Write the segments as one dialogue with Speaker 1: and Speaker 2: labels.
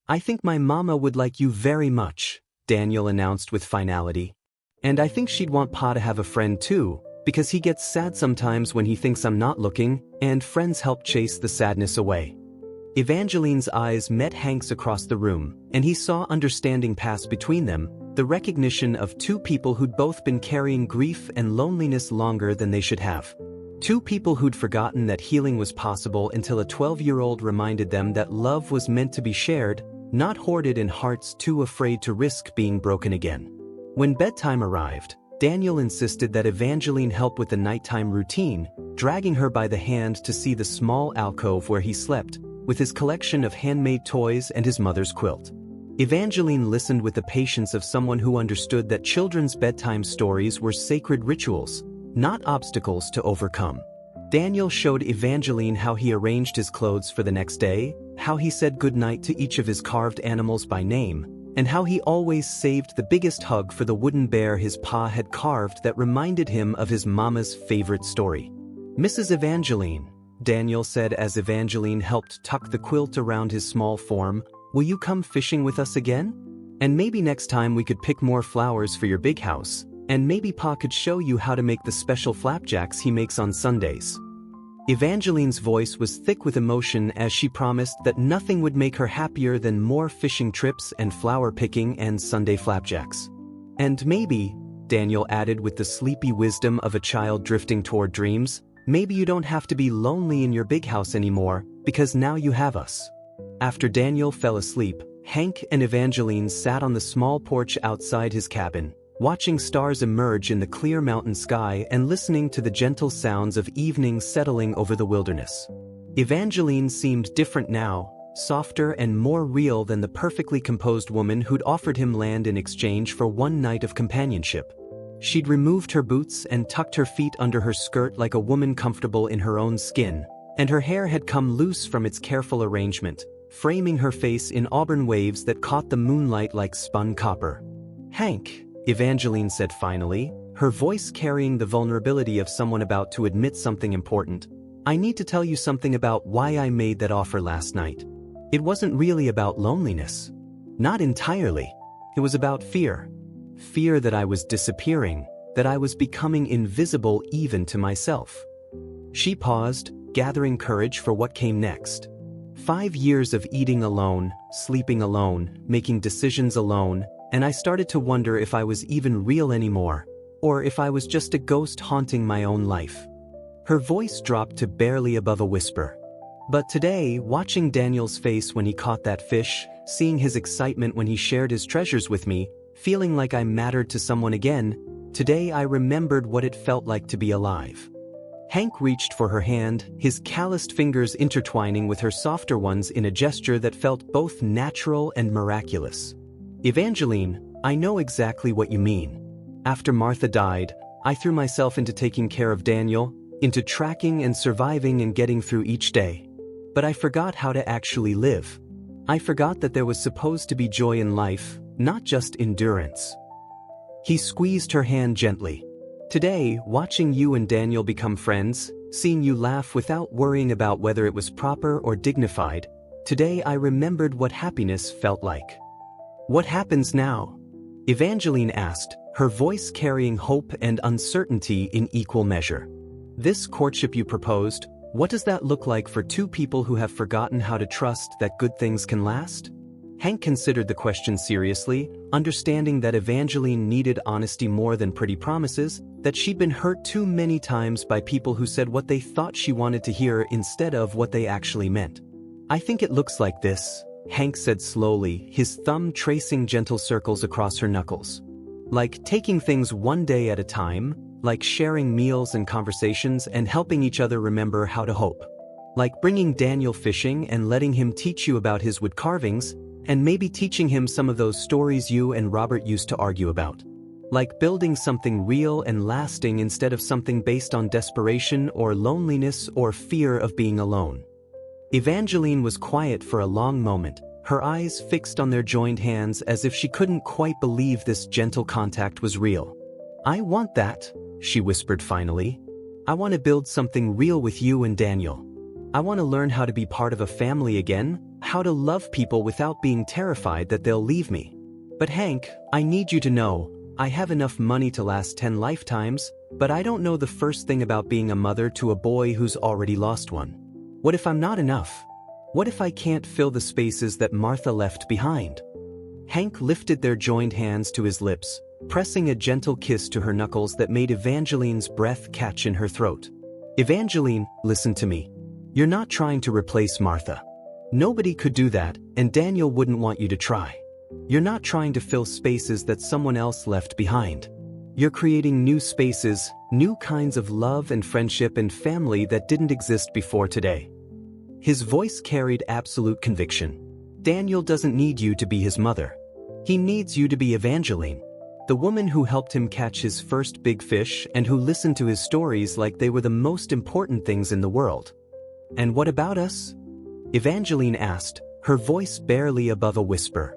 Speaker 1: "I think my mama would like you very much," Daniel announced with finality. "And I think she'd want Pa to have a friend too, because he gets sad sometimes when he thinks I'm not looking, and friends help chase the sadness away." Evangeline's eyes met Hank's across the room, and he saw understanding pass between them, the recognition of two people who'd both been carrying grief and loneliness longer than they should have. Two people who'd forgotten that healing was possible until a 12-year-old reminded them that love was meant to be shared, not hoarded in hearts too afraid to risk being broken again. When bedtime arrived, Daniel insisted that Evangeline help with the nighttime routine, dragging her by the hand to see the small alcove where he slept, with his collection of handmade toys and his mother's quilt. Evangeline listened with the patience of someone who understood that children's bedtime stories were sacred rituals, not obstacles to overcome. Daniel showed Evangeline how he arranged his clothes for the next day, how he said goodnight to each of his carved animals by name, and how he always saved the biggest hug for the wooden bear his pa had carved that reminded him of his mama's favorite story. "Mrs. Evangeline," Daniel said as Evangeline helped tuck the quilt around his small form, "will you come fishing with us again? And maybe next time we could pick more flowers for your big house, and maybe Pa could show you how to make the special flapjacks he makes on Sundays." Evangeline's voice was thick with emotion as she promised that nothing would make her happier than more fishing trips and flower picking and Sunday flapjacks. "And maybe," Daniel added with the sleepy wisdom of a child drifting toward dreams, "maybe you don't have to be lonely in your big house anymore, because now you have us." After Daniel fell asleep, Hank and Evangeline sat on the small porch outside his cabin, watching stars emerge in the clear mountain sky and listening to the gentle sounds of evening settling over the wilderness. Evangeline seemed different now, softer and more real than the perfectly composed woman who'd offered him land in exchange for one night of companionship. She'd removed her boots and tucked her feet under her skirt like a woman comfortable in her own skin, and her hair had come loose from its careful arrangement, framing her face in auburn waves that caught the moonlight like spun copper. "Hank," Evangeline said finally, her voice carrying the vulnerability of someone about to admit something important, "I need to tell you something about why I made that offer last night. It wasn't really about loneliness. Not entirely. It was about fear. Fear that I was disappearing, that I was becoming invisible even to myself." She paused, gathering courage for what came next. 5 years of eating alone, sleeping alone, making decisions alone, and I started to wonder if I was even real anymore, or if I was just a ghost haunting my own life. Her voice dropped to barely above a whisper. But today, watching Daniel's face when he caught that fish, seeing his excitement when he shared his treasures with me, feeling like I mattered to someone again, today I remembered what it felt like to be alive. Hank reached for her hand, his calloused fingers intertwining with her softer ones in a gesture that felt both natural and miraculous. "Evangeline, I know exactly what you mean. After Martha died, I threw myself into taking care of Daniel, into tracking and surviving and getting through each day. But I forgot how to actually live. I forgot that there was supposed to be joy in life, not just endurance." He squeezed her hand gently. "Today, watching you and Daniel become friends, seeing you laugh without worrying about whether it was proper or dignified, today I remembered what happiness felt like." "What happens now?" Evangeline asked, her voice carrying hope and uncertainty in equal measure. "This courtship you proposed, what does that look like for two people who have forgotten how to trust that good things can last?" Hank considered the question seriously, understanding that Evangeline needed honesty more than pretty promises, that she'd been hurt too many times by people who said what they thought she wanted to hear instead of what they actually meant. "I think it looks like this," Hank said slowly, his thumb tracing gentle circles across her knuckles. "Like taking things one day at a time, like sharing meals and conversations and helping each other remember how to hope. Like bringing Daniel fishing and letting him teach you about his wood carvings, and maybe teaching him some of those stories you and Robert used to argue about. Like building something real and lasting instead of something based on desperation or loneliness or fear of being alone." Evangeline was quiet for a long moment, her eyes fixed on their joined hands as if she couldn't quite believe this gentle contact was real. "I want that," she whispered finally. "I want to build something real with you and Daniel. I want to learn how to be part of a family again, how to love people without being terrified that they'll leave me. But Hank, I need you to know, I have enough money to last 10 lifetimes, but I don't know the first thing about being a mother to a boy who's already lost one. What if I'm not enough? What if I can't fill the spaces that Martha left behind? Hank lifted their joined hands to his lips, pressing a gentle kiss to her knuckles that made Evangeline's breath catch in her throat. Evangeline, listen to me. You're not trying to replace Martha. Nobody could do that, and Daniel wouldn't want you to try. You're not trying to fill spaces that someone else left behind. You're creating new spaces, new kinds of love and friendship and family that didn't exist before today. His voice carried absolute conviction. Daniel doesn't need you to be his mother. He needs you to be Evangeline, the woman who helped him catch his first big fish and who listened to his stories like they were the most important things in the world. And what about us? Evangeline asked, her voice barely above a whisper.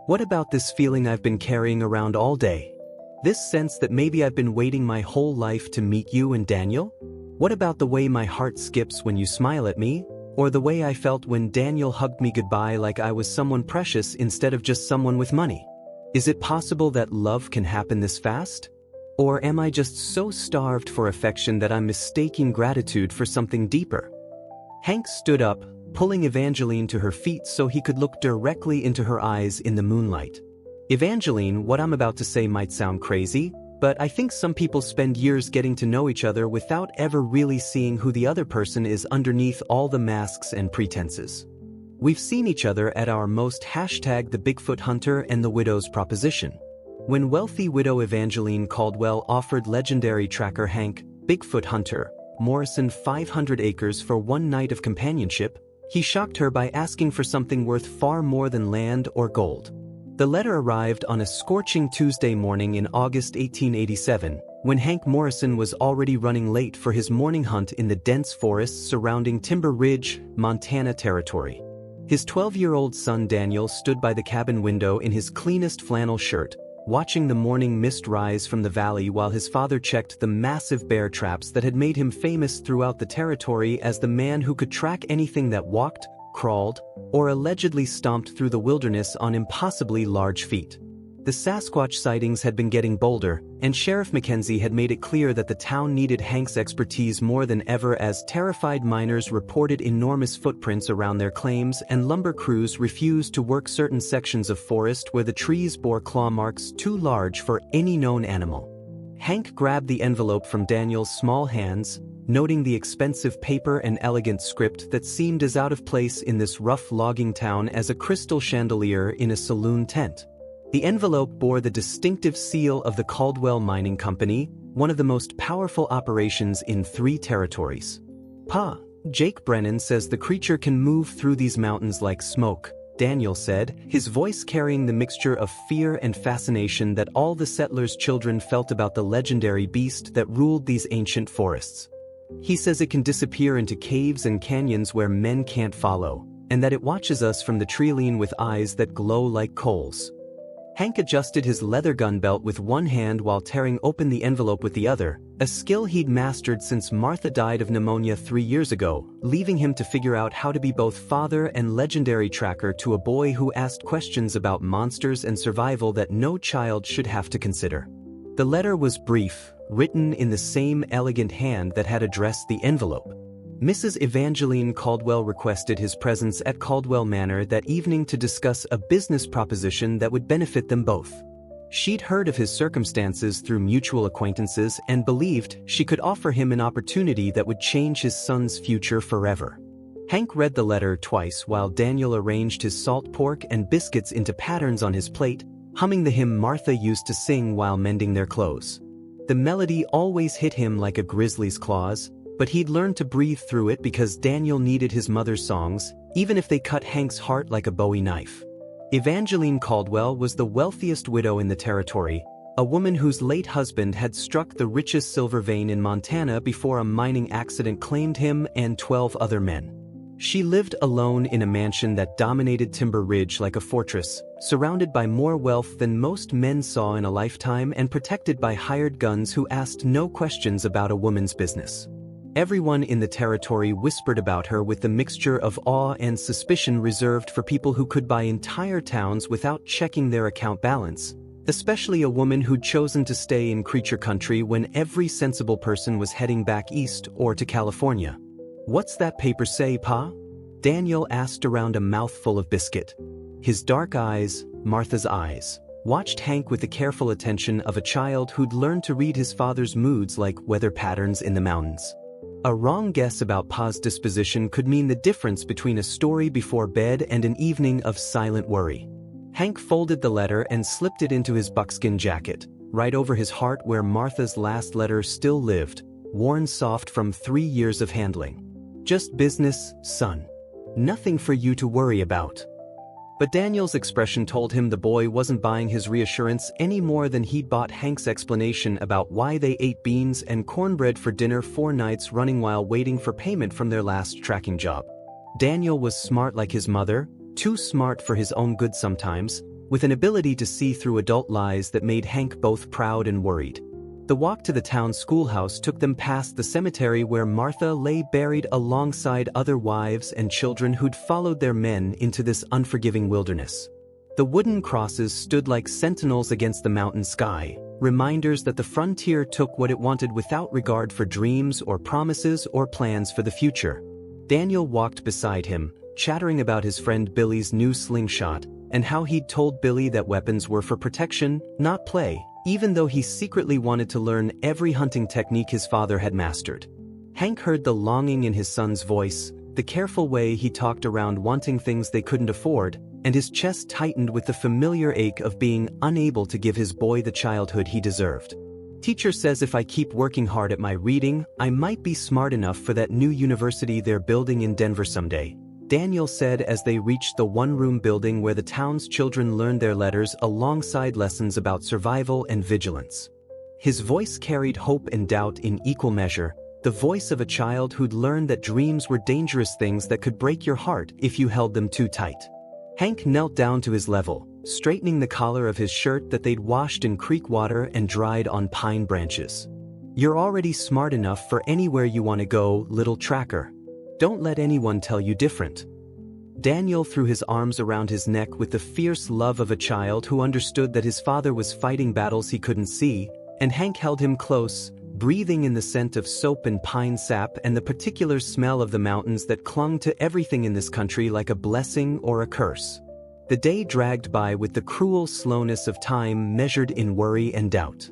Speaker 1: What about this feeling I've been carrying around all day? This sense that maybe I've been waiting my whole life to meet you and Daniel? What about the way my heart skips when you smile at me? Or the way I felt when Daniel hugged me goodbye like I was someone precious instead of just someone with money? Is it possible that love can happen this fast? Or am I just so starved for affection that I'm mistaking gratitude for something deeper? Hank stood up, pulling Evangeline to her feet so he could look directly into her eyes in the moonlight. Evangeline, what I'm about to say might sound crazy, but I think some people spend years getting to know each other without ever really seeing who the other person is underneath all the masks and pretenses. We've seen each other at our most #the Bigfoot hunter and the widow's proposition. When wealthy widow Evangeline Caldwell offered legendary tracker Hank, Bigfoot hunter, Morrison 500 acres for one night of companionship, he shocked her by asking for something worth far more than land or gold. The letter arrived on a scorching Tuesday morning in August 1887, when Hank Morrison was already running late for his morning hunt in the dense forests surrounding Timber Ridge, Montana territory. His 12-year-old son Daniel stood by the cabin window in his cleanest flannel shirt, watching the morning mist rise from the valley while his father checked the massive bear traps that had made him famous throughout the territory as the man who could track anything that walked, crawled, or allegedly stomped through the wilderness on impossibly large feet. The Sasquatch sightings had been getting bolder, and Sheriff Mackenzie had made it clear that the town needed Hank's expertise more than ever as terrified miners reported enormous footprints around their claims and lumber crews refused to work certain sections of forest where the trees bore claw marks too large for any known animal. Hank grabbed the envelope from Daniel's small hands, noting the expensive paper and elegant script that seemed as out of place in this rough logging town as a crystal chandelier in a saloon tent. The envelope bore the distinctive seal of the Caldwell Mining Company, one of the most powerful operations in 3 territories. Pa, Jake Brennan says the creature can move through these mountains like smoke, Daniel said, his voice carrying the mixture of fear and fascination that all the settlers' children felt about the legendary beast that ruled these ancient forests. He says it can disappear into caves and canyons where men can't follow, and that it watches us from the treeline with eyes that glow like coals. Hank adjusted his leather gun belt with one hand while tearing open the envelope with the other, a skill he'd mastered since Martha died of pneumonia 3 years ago, leaving him to figure out how to be both father and legendary tracker to a boy who asked questions about monsters and survival that no child should have to consider. The letter was brief, written in the same elegant hand that had addressed the envelope. Mrs. Evangeline Caldwell requested his presence at Caldwell Manor that evening to discuss a business proposition that would benefit them both. She'd heard of his circumstances through mutual acquaintances and believed she could offer him an opportunity that would change his son's future forever. Hank read the letter twice while Daniel arranged his salt pork and biscuits into patterns on his plate, humming the hymn Martha used to sing while mending their clothes. The melody always hit him like a grizzly's claws, but he'd learned to breathe through it because Daniel needed his mother's songs, even if they cut Hank's heart like a Bowie knife. Evangeline Caldwell was the wealthiest widow in the territory, a woman whose late husband had struck the richest silver vein in Montana before a mining accident claimed him and 12 other men. She lived alone in a mansion that dominated Timber Ridge like a fortress, surrounded by more wealth than most men saw in a lifetime and protected by hired guns who asked no questions about a woman's business. Everyone in the territory whispered about her with the mixture of awe and suspicion reserved for people who could buy entire towns without checking their account balance, especially a woman who'd chosen to stay in creature country when every sensible person was heading back east or to California. "What's that paper say, Pa?" Daniel asked around a mouthful of biscuit. His dark eyes, Martha's eyes, watched Hank with the careful attention of a child who'd learned to read his father's moods like weather patterns in the mountains. A wrong guess about Pa's disposition could mean the difference between a story before bed and an evening of silent worry. Hank folded the letter and slipped it into his buckskin jacket, right over his heart where Martha's last letter still lived, worn soft from 3 years of handling. "Just business, son. Nothing for you to worry about." But Daniel's expression told him the boy wasn't buying his reassurance any more than he'd bought Hank's explanation about why they ate beans and cornbread for dinner 4 nights running while waiting for payment from their last tracking job. Daniel was smart like his mother, too smart for his own good sometimes, with an ability to see through adult lies that made Hank both proud and worried. The walk to the town schoolhouse took them past the cemetery where Martha lay buried alongside other wives and children who'd followed their men into this unforgiving wilderness. The wooden crosses stood like sentinels against the mountain sky, reminders that the frontier took what it wanted without regard for dreams or promises or plans for the future. Daniel walked beside him, chattering about his friend Billy's new slingshot, and how he'd told Billy that weapons were for protection, not play, even though he secretly wanted to learn every hunting technique his father had mastered. Hank heard the longing in his son's voice, the careful way he talked around wanting things they couldn't afford, and his chest tightened with the familiar ache of being unable to give his boy the childhood he deserved. "Teacher says if I keep working hard at my reading, I might be smart enough for that new university they're building in Denver someday," Daniel said as they reached the one-room building where the town's children learned their letters alongside lessons about survival and vigilance. His voice carried hope and doubt in equal measure, the voice of a child who'd learned that dreams were dangerous things that could break your heart if you held them too tight. Hank knelt down to his level, straightening the collar of his shirt that they'd washed in creek water and dried on pine branches. "You're already smart enough for anywhere you want to go, little tracker. Don't let anyone tell you different." Daniel threw his arms around his neck with the fierce love of a child who understood that his father was fighting battles he couldn't see, and Hank held him close, breathing in the scent of soap and pine sap and the particular smell of the mountains that clung to everything in this country like a blessing or a curse. The day dragged by with the cruel slowness of time measured in worry and doubt.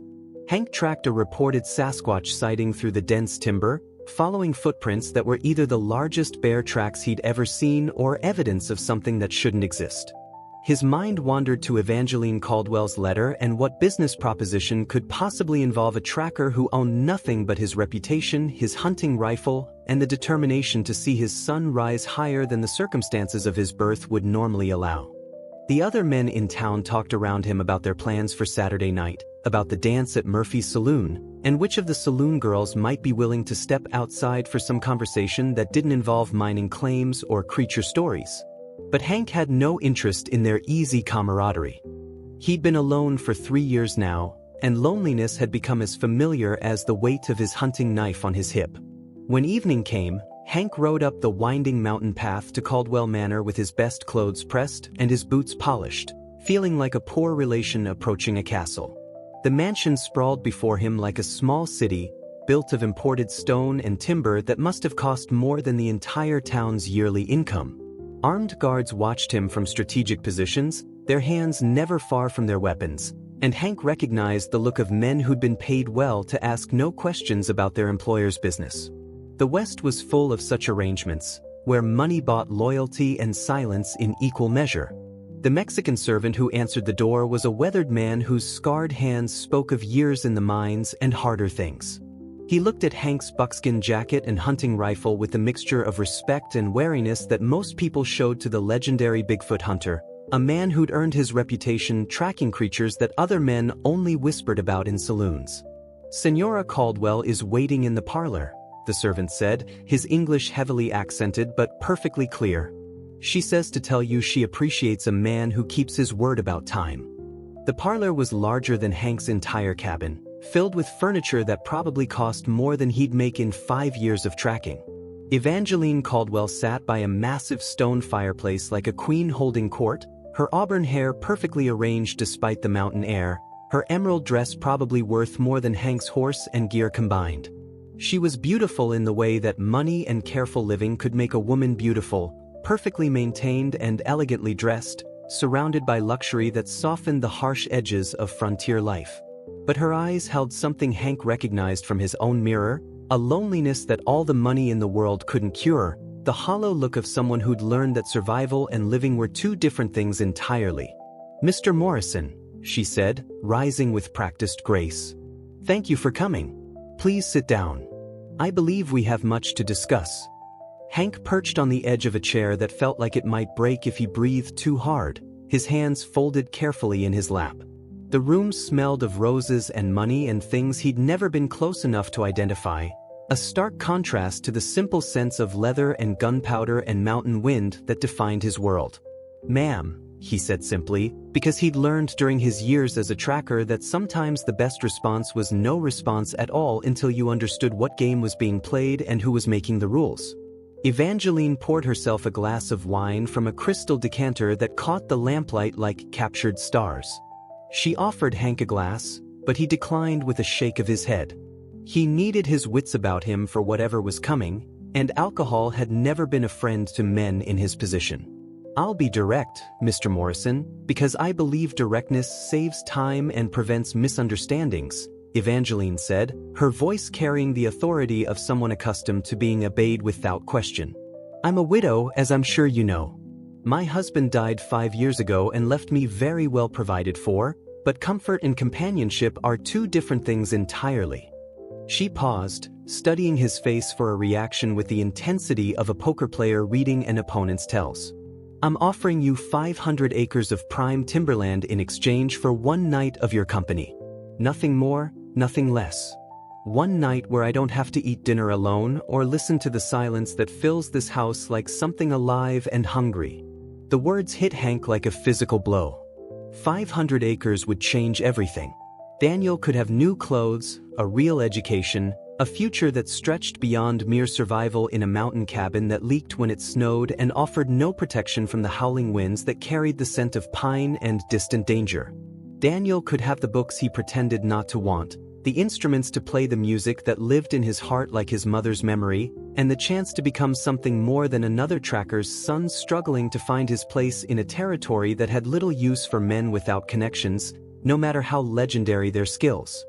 Speaker 1: Hank tracked a reported Sasquatch sighting through the dense timber, following footprints that were either the largest bear tracks he'd ever seen or evidence of something that shouldn't exist. His mind wandered to Evangeline Caldwell's letter and what business proposition could possibly involve a tracker who owned nothing but his reputation, his hunting rifle, and the determination to see his son rise higher than the circumstances of his birth would normally allow. The other men in town talked around him about their plans for Saturday night, about the dance at Murphy's Saloon, and which of the saloon girls might be willing to step outside for some conversation that didn't involve mining claims or creature stories. But Hank had no interest in their easy camaraderie. He'd been alone for 3 years now, and loneliness had become as familiar as the weight of his hunting knife on his hip. When evening came, Hank rode up the winding mountain path to Caldwell Manor with his best clothes pressed and his boots polished, feeling like a poor relation approaching a castle. The mansion sprawled before him like a small city, built of imported stone and timber that must have cost more than the entire town's yearly income. Armed guards watched him from strategic positions, their hands never far from their weapons, and Hank recognized the look of men who'd been paid well to ask no questions about their employer's business. The West was full of such arrangements, where money bought loyalty and silence in equal measure. The Mexican servant who answered the door was a weathered man whose scarred hands spoke of years in the mines and harder things. He looked at Hank's buckskin jacket and hunting rifle with the mixture of respect and wariness that most people showed to the legendary Bigfoot hunter, a man who'd earned his reputation tracking creatures that other men only whispered about in saloons. "Senora Caldwell is waiting in the parlor," the servant said, his English heavily accented but perfectly clear. "She says to tell you she appreciates a man who keeps his word about time." The parlor was larger than Hank's entire cabin, filled with furniture that probably cost more than he'd make in 5 years of tracking. Evangeline Caldwell sat by a massive stone fireplace like a queen holding court, her auburn hair perfectly arranged despite the mountain air, her emerald dress probably worth more than Hank's horse and gear combined. She was beautiful in the way that money and careful living could make a woman beautiful, perfectly maintained and elegantly dressed, surrounded by luxury that softened the harsh edges of frontier life. But her eyes held something Hank recognized from his own mirror, a loneliness that all the money in the world couldn't cure, the hollow look of someone who'd learned that survival and living were two different things entirely. "Mr. Morrison," she said, rising with practiced grace. "Thank you for coming. Please sit down. I believe we have much to discuss." Hank perched on the edge of a chair that felt like it might break if he breathed too hard, his hands folded carefully in his lap. The room smelled of roses and money and things he'd never been close enough to identify, a stark contrast to the simple sense of leather and gunpowder and mountain wind that defined his world. "Ma'am," he said simply, because he'd learned during his years as a tracker that sometimes the best response was no response at all until you understood what game was being played and who was making the rules. Evangeline poured herself a glass of wine from a crystal decanter that caught the lamplight like captured stars. She offered Hank a glass, but he declined with a shake of his head. He needed his wits about him for whatever was coming, and alcohol had never been a friend to men in his position. "I'll be direct, Mr. Morrison, because I believe directness saves time and prevents misunderstandings," Evangeline said, her voice carrying the authority of someone accustomed to being obeyed without question. "I'm a widow, as I'm sure you know. My husband died 5 years ago and left me very well provided for, but comfort and companionship are two different things entirely." She paused, studying his face for a reaction with the intensity of a poker player reading an opponent's tells. "I'm offering you 500 acres of prime timberland in exchange for one night of your company. Nothing more, nothing less. One night where I don't have to eat dinner alone or listen to the silence that fills this house like something alive and hungry." The words hit Hank like a physical blow. 500 acres would change everything. Daniel could have new clothes, a real education, a future that stretched beyond mere survival in a mountain cabin that leaked when it snowed and offered no protection from the howling winds that carried the scent of pine and distant danger. Daniel could have the books he pretended not to want, the instruments to play the music that lived in his heart like his mother's memory, and the chance to become something more than another tracker's son struggling to find his place in a territory that had little use for men without connections, no matter how legendary their skills.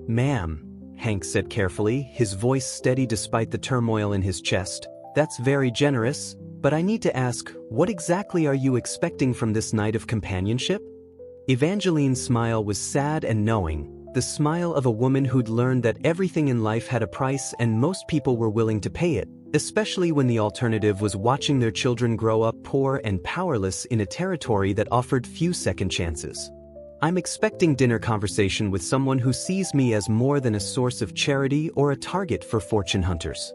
Speaker 1: "Ma'am," Hank said carefully, his voice steady despite the turmoil in his chest, "that's very generous, but I need to ask, what exactly are you expecting from this night of companionship?" Evangeline's smile was sad and knowing, the smile of a woman who'd learned that everything in life had a price and most people were willing to pay it, especially when the alternative was watching their children grow up poor and powerless in a territory that offered few second chances. "I'm expecting dinner conversation with someone who sees me as more than a source of charity or a target for fortune hunters.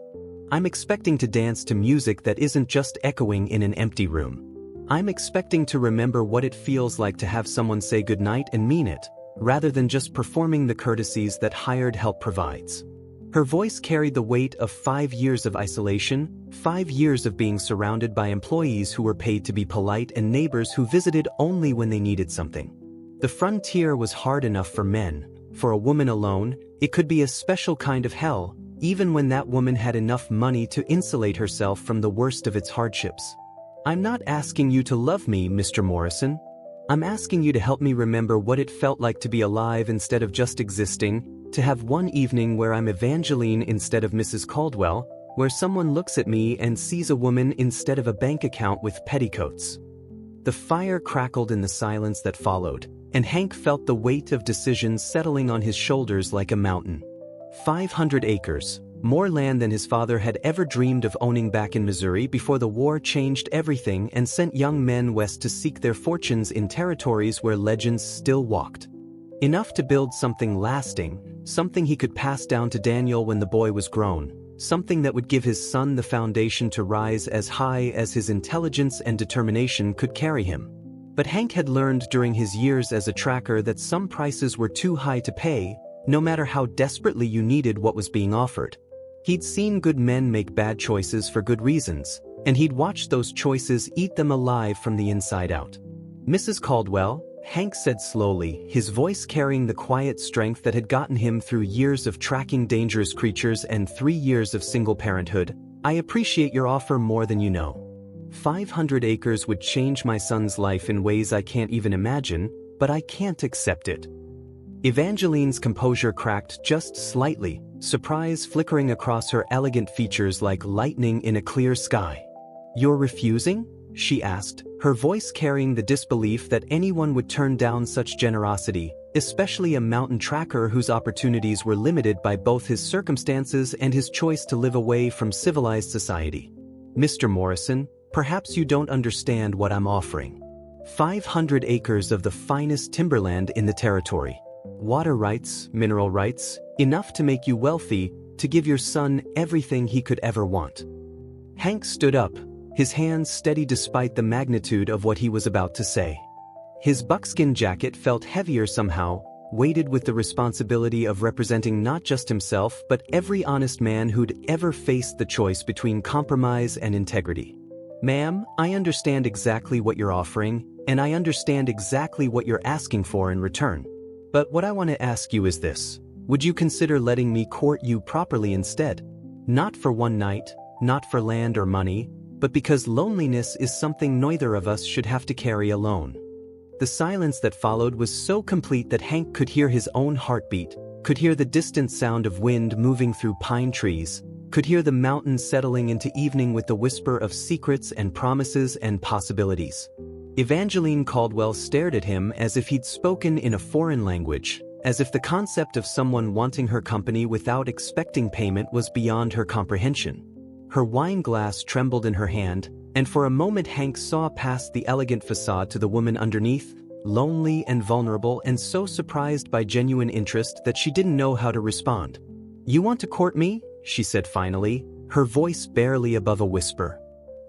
Speaker 1: I'm expecting to dance to music that isn't just echoing in an empty room. I'm expecting to remember what it feels like to have someone say goodnight and mean it, rather than just performing the courtesies that hired help provides." Her voice carried the weight of 5 years of isolation, 5 years of being surrounded by employees who were paid to be polite and neighbors who visited only when they needed something. The frontier was hard enough for men. For a woman alone, it could be a special kind of hell, even when that woman had enough money to insulate herself from the worst of its hardships. "I'm not asking you to love me, Mr. Morrison. I'm asking you to help me remember what it felt like to be alive instead of just existing, to have one evening where I'm Evangeline instead of Mrs. Caldwell, where someone looks at me and sees a woman instead of a bank account with petticoats." The fire crackled in the silence that followed, and Hank felt the weight of decisions settling on his shoulders like a mountain. 500 acres, more land than his father had ever dreamed of owning back in Missouri before the war changed everything and sent young men west to seek their fortunes in territories where legends still walked. Enough to build something lasting, something he could pass down to Daniel when the boy was grown, something that would give his son the foundation to rise as high as his intelligence and determination could carry him. But Hank had learned during his years as a tracker that some prices were too high to pay, no matter how desperately you needed what was being offered. He'd seen good men make bad choices for good reasons, and he'd watched those choices eat them alive from the inside out. "Mrs. Caldwell," Hank said slowly, his voice carrying the quiet strength that had gotten him through years of tracking dangerous creatures and 3 years of single parenthood, "I appreciate your offer more than you know. 500 acres would change my son's life in ways I can't even imagine, but I can't accept it." Evangeline's composure cracked just slightly, surprise flickering across her elegant features like lightning in a clear sky. "You're refusing?" she asked, her voice carrying the disbelief that anyone would turn down such generosity, especially a mountain tracker whose opportunities were limited by both his circumstances and his choice to live away from civilized society. "Mr. Morrison, perhaps you don't understand what I'm offering. 500 acres of the finest timberland in the territory. Water rights, mineral rights, enough to make you wealthy, to give your son everything he could ever want." Hank stood up, his hands steady despite the magnitude of what he was about to say. His buckskin jacket felt heavier somehow, weighted with the responsibility of representing not just himself but every honest man who'd ever faced the choice between compromise and integrity. "Ma'am, I understand exactly what you're offering, and I understand exactly what you're asking for in return. But what I want to ask you is this: would you consider letting me court you properly instead? Not for one night, not for land or money, but because loneliness is something neither of us should have to carry alone." The silence that followed was so complete that Hank could hear his own heartbeat, could hear the distant sound of wind moving through pine trees, could hear the mountains settling into evening with the whisper of secrets and promises and possibilities. Evangeline Caldwell stared at him as if he'd spoken in a foreign language, as if the concept of someone wanting her company without expecting payment was beyond her comprehension. Her wine glass trembled in her hand, and for a moment Hank saw past the elegant facade to the woman underneath, lonely and vulnerable and so surprised by genuine interest that she didn't know how to respond. "You want to court me?" she said finally, her voice barely above a whisper.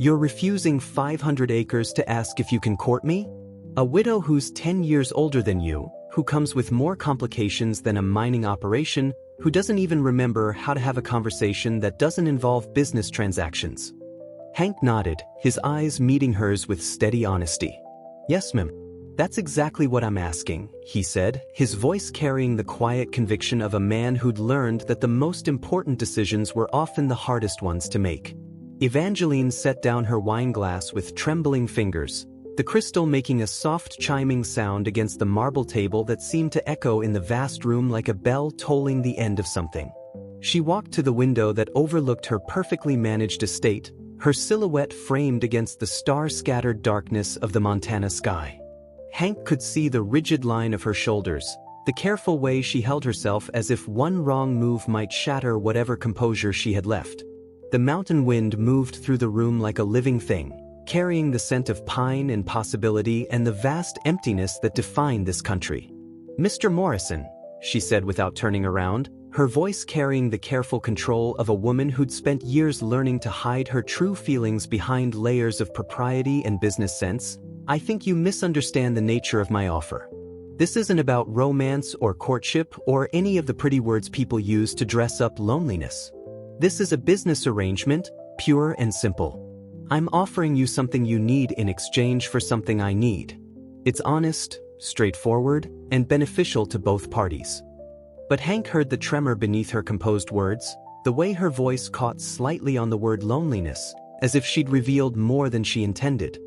Speaker 1: "You're refusing 500 acres to ask if you can court me? A widow who's 10 years older than you, who comes with more complications than a mining operation, who doesn't even remember how to have a conversation that doesn't involve business transactions." Hank nodded, his eyes meeting hers with steady honesty. "Yes, ma'am. That's exactly what I'm asking," he said, his voice carrying the quiet conviction of a man who'd learned that the most important decisions were often the hardest ones to make. Evangeline set down her wine glass with trembling fingers, the crystal making a soft chiming sound against the marble table that seemed to echo in the vast room like a bell tolling the end of something. She walked to the window that overlooked her perfectly managed estate, her silhouette framed against the star-scattered darkness of the Montana sky. Hank could see the rigid line of her shoulders, the careful way she held herself as if one wrong move might shatter whatever composure she had left. The mountain wind moved through the room like a living thing, carrying the scent of pine and possibility and the vast emptiness that defined this country. "Mr. Morrison," she said without turning around, her voice carrying the careful control of a woman who'd spent years learning to hide her true feelings behind layers of propriety and business sense, "I think you misunderstand the nature of my offer. This isn't about romance or courtship or any of the pretty words people use to dress up loneliness. This is a business arrangement, pure and simple. I'm offering you something you need in exchange for something I need. It's honest, straightforward, and beneficial to both parties." But Hank heard the tremor beneath her composed words, the way her voice caught slightly on the word loneliness, as if she'd revealed more than she intended.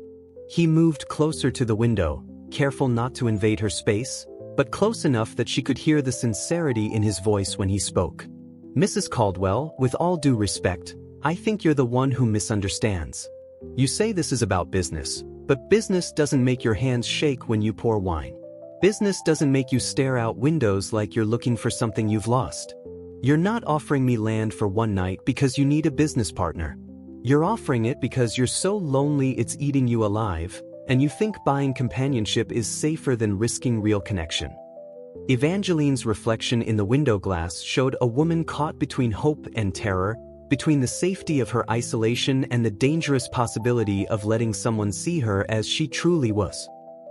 Speaker 1: He moved closer to the window, careful not to invade her space, but close enough that she could hear the sincerity in his voice when he spoke. "Mrs. Caldwell, with all due respect, I think you're the one who misunderstands. You say this is about business, but business doesn't make your hands shake when you pour wine. Business doesn't make you stare out windows like you're looking for something you've lost. You're not offering me land for one night because you need a business partner. You're offering it because you're so lonely it's eating you alive, and you think buying companionship is safer than risking real connection." Evangeline's reflection in the window glass showed a woman caught between hope and terror, between the safety of her isolation and the dangerous possibility of letting someone see her as she truly was.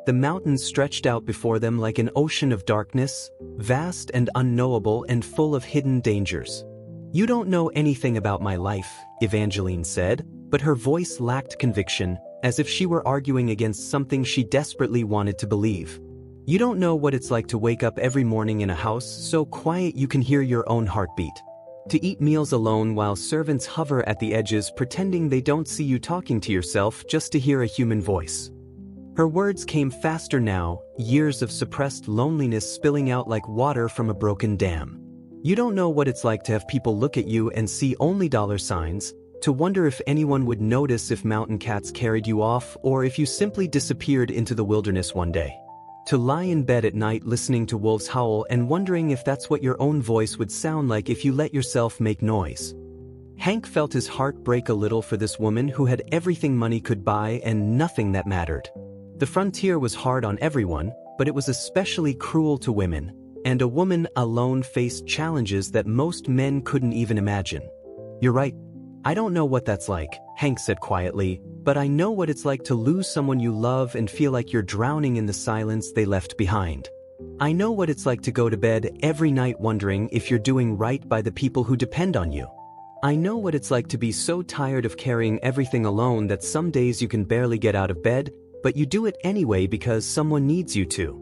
Speaker 1: The mountains stretched out before them like an ocean of darkness, vast and unknowable and full of hidden dangers. "You don't know anything about my life," Evangeline said, but her voice lacked conviction, as if she were arguing against something she desperately wanted to believe. "You don't know what it's like to wake up every morning in a house so quiet you can hear your own heartbeat. To eat meals alone while servants hover at the edges pretending they don't see you talking to yourself just to hear a human voice." Her words came faster now, years of suppressed loneliness spilling out like water from a broken dam. "You don't know what it's like to have people look at you and see only dollar signs, to wonder if anyone would notice if mountain cats carried you off or if you simply disappeared into the wilderness one day. To lie in bed at night listening to wolves howl and wondering if that's what your own voice would sound like if you let yourself make noise." Hank felt his heart break a little for this woman who had everything money could buy and nothing that mattered. The frontier was hard on everyone, but it was especially cruel to women, and a woman alone faced challenges that most men couldn't even imagine. "You're right. I don't know what that's like," Hank said quietly, "but I know what it's like to lose someone you love and feel like you're drowning in the silence they left behind. I know what it's like to go to bed every night wondering if you're doing right by the people who depend on you. I know what it's like to be so tired of carrying everything alone that some days you can barely get out of bed, but you do it anyway because someone needs you to."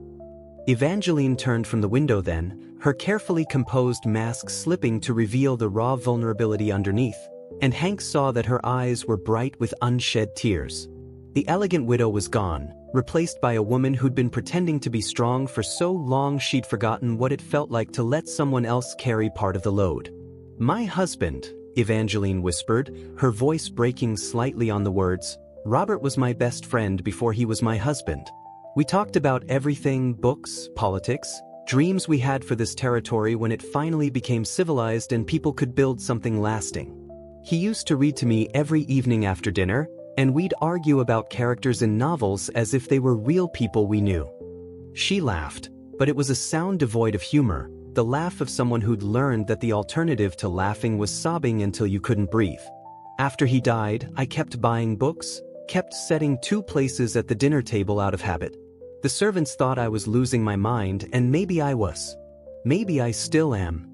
Speaker 1: Evangeline turned from the window then, her carefully composed mask slipping to reveal the raw vulnerability underneath, and Hank saw that her eyes were bright with unshed tears. The elegant widow was gone, replaced by a woman who'd been pretending to be strong for so long she'd forgotten what it felt like to let someone else carry part of the load. "My husband," Evangeline whispered, her voice breaking slightly on the words. "Robert was my best friend before he was my husband. We talked about everything, books, politics, dreams we had for this territory when it finally became civilized and people could build something lasting. He used to read to me every evening after dinner, and we'd argue about characters in novels as if they were real people we knew." She laughed, but it was a sound devoid of humor, the laugh of someone who'd learned that the alternative to laughing was sobbing until you couldn't breathe. "After he died, I kept buying books, kept setting two places at the dinner table out of habit. The servants thought I was losing my mind, and maybe I was. Maybe I still am."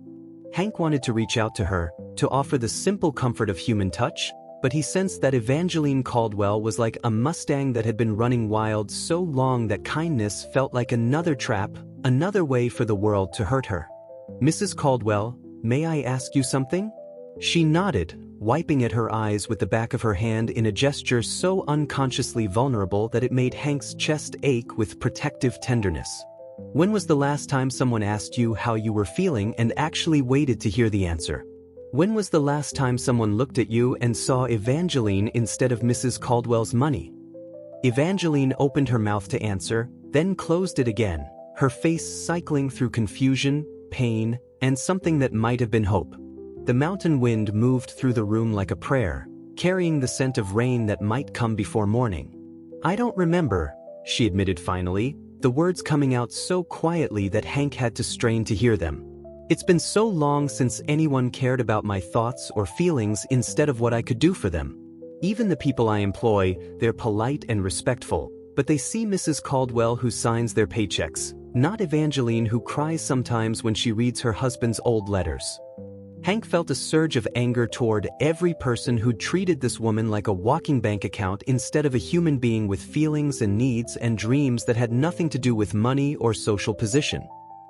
Speaker 1: Hank wanted to reach out to her, to offer the simple comfort of human touch, but he sensed that Evangeline Caldwell was like a Mustang that had been running wild so long that kindness felt like another trap, another way for the world to hurt her. "Mrs. Caldwell, may I ask you something?" She nodded, wiping at her eyes with the back of her hand in a gesture so unconsciously vulnerable that it made Hank's chest ache with protective tenderness. "When was the last time someone asked you how you were feeling and actually waited to hear the answer? When was the last time someone looked at you and saw Evangeline instead of Mrs. Caldwell's money?" Evangeline opened her mouth to answer, then closed it again, her face cycling through confusion, pain, and something that might have been hope. The mountain wind moved through the room like a prayer, carrying the scent of rain that might come before morning. "I don't remember," she admitted finally, the words coming out so quietly that Hank had to strain to hear them. "It's been so long since anyone cared about my thoughts or feelings instead of what I could do for them. Even the people I employ, they're polite and respectful, but they see Mrs. Caldwell who signs their paychecks, not Evangeline who cries sometimes when she reads her husband's old letters." Hank felt a surge of anger toward every person who'd treated this woman like a walking bank account instead of a human being with feelings and needs and dreams that had nothing to do with money or social position.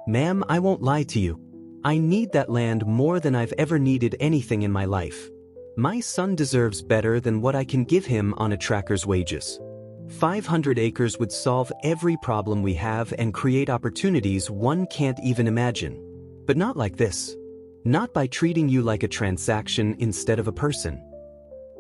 Speaker 1: "Ma'am, I won't lie to you. I need that land more than I've ever needed anything in my life. My son deserves better than what I can give him on a tracker's wages. 500 acres would solve every problem we have and create opportunities one can't even imagine. But not like this. Not by treating you like a transaction instead of a person."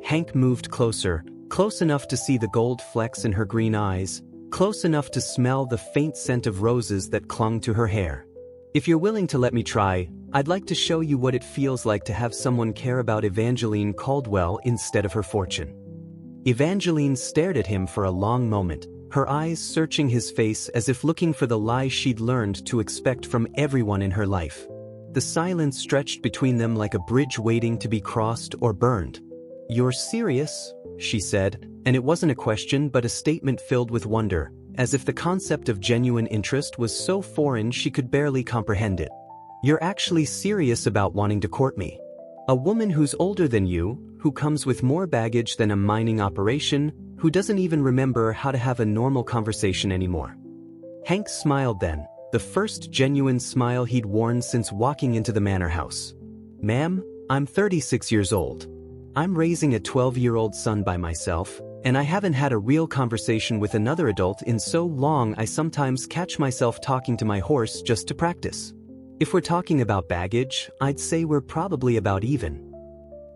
Speaker 1: Hank moved closer, close enough to see the gold flecks in her green eyes, close enough to smell the faint scent of roses that clung to her hair. "If you're willing to let me try, I'd like to show you what it feels like to have someone care about Evangeline Caldwell instead of her fortune." Evangeline stared at him for a long moment, her eyes searching his face as if looking for the lies she'd learned to expect from everyone in her life. The silence stretched between them like a bridge waiting to be crossed or burned. "You're serious?" she said, and it wasn't a question but a statement filled with wonder. as if the concept of genuine interest was so foreign she could barely comprehend it. "You're actually serious about wanting to court me? A woman who's older than you, who comes with more baggage than a mining operation, who doesn't even remember how to have a normal conversation anymore." Hank smiled then, the first genuine smile he'd worn since walking into the manor house. "Ma'am, I'm 36 years old. I'm raising a 12-year-old son by myself, and I haven't had a real conversation with another adult in so long I sometimes catch myself talking to my horse just to practice. If we're talking about baggage, I'd say we're probably about even."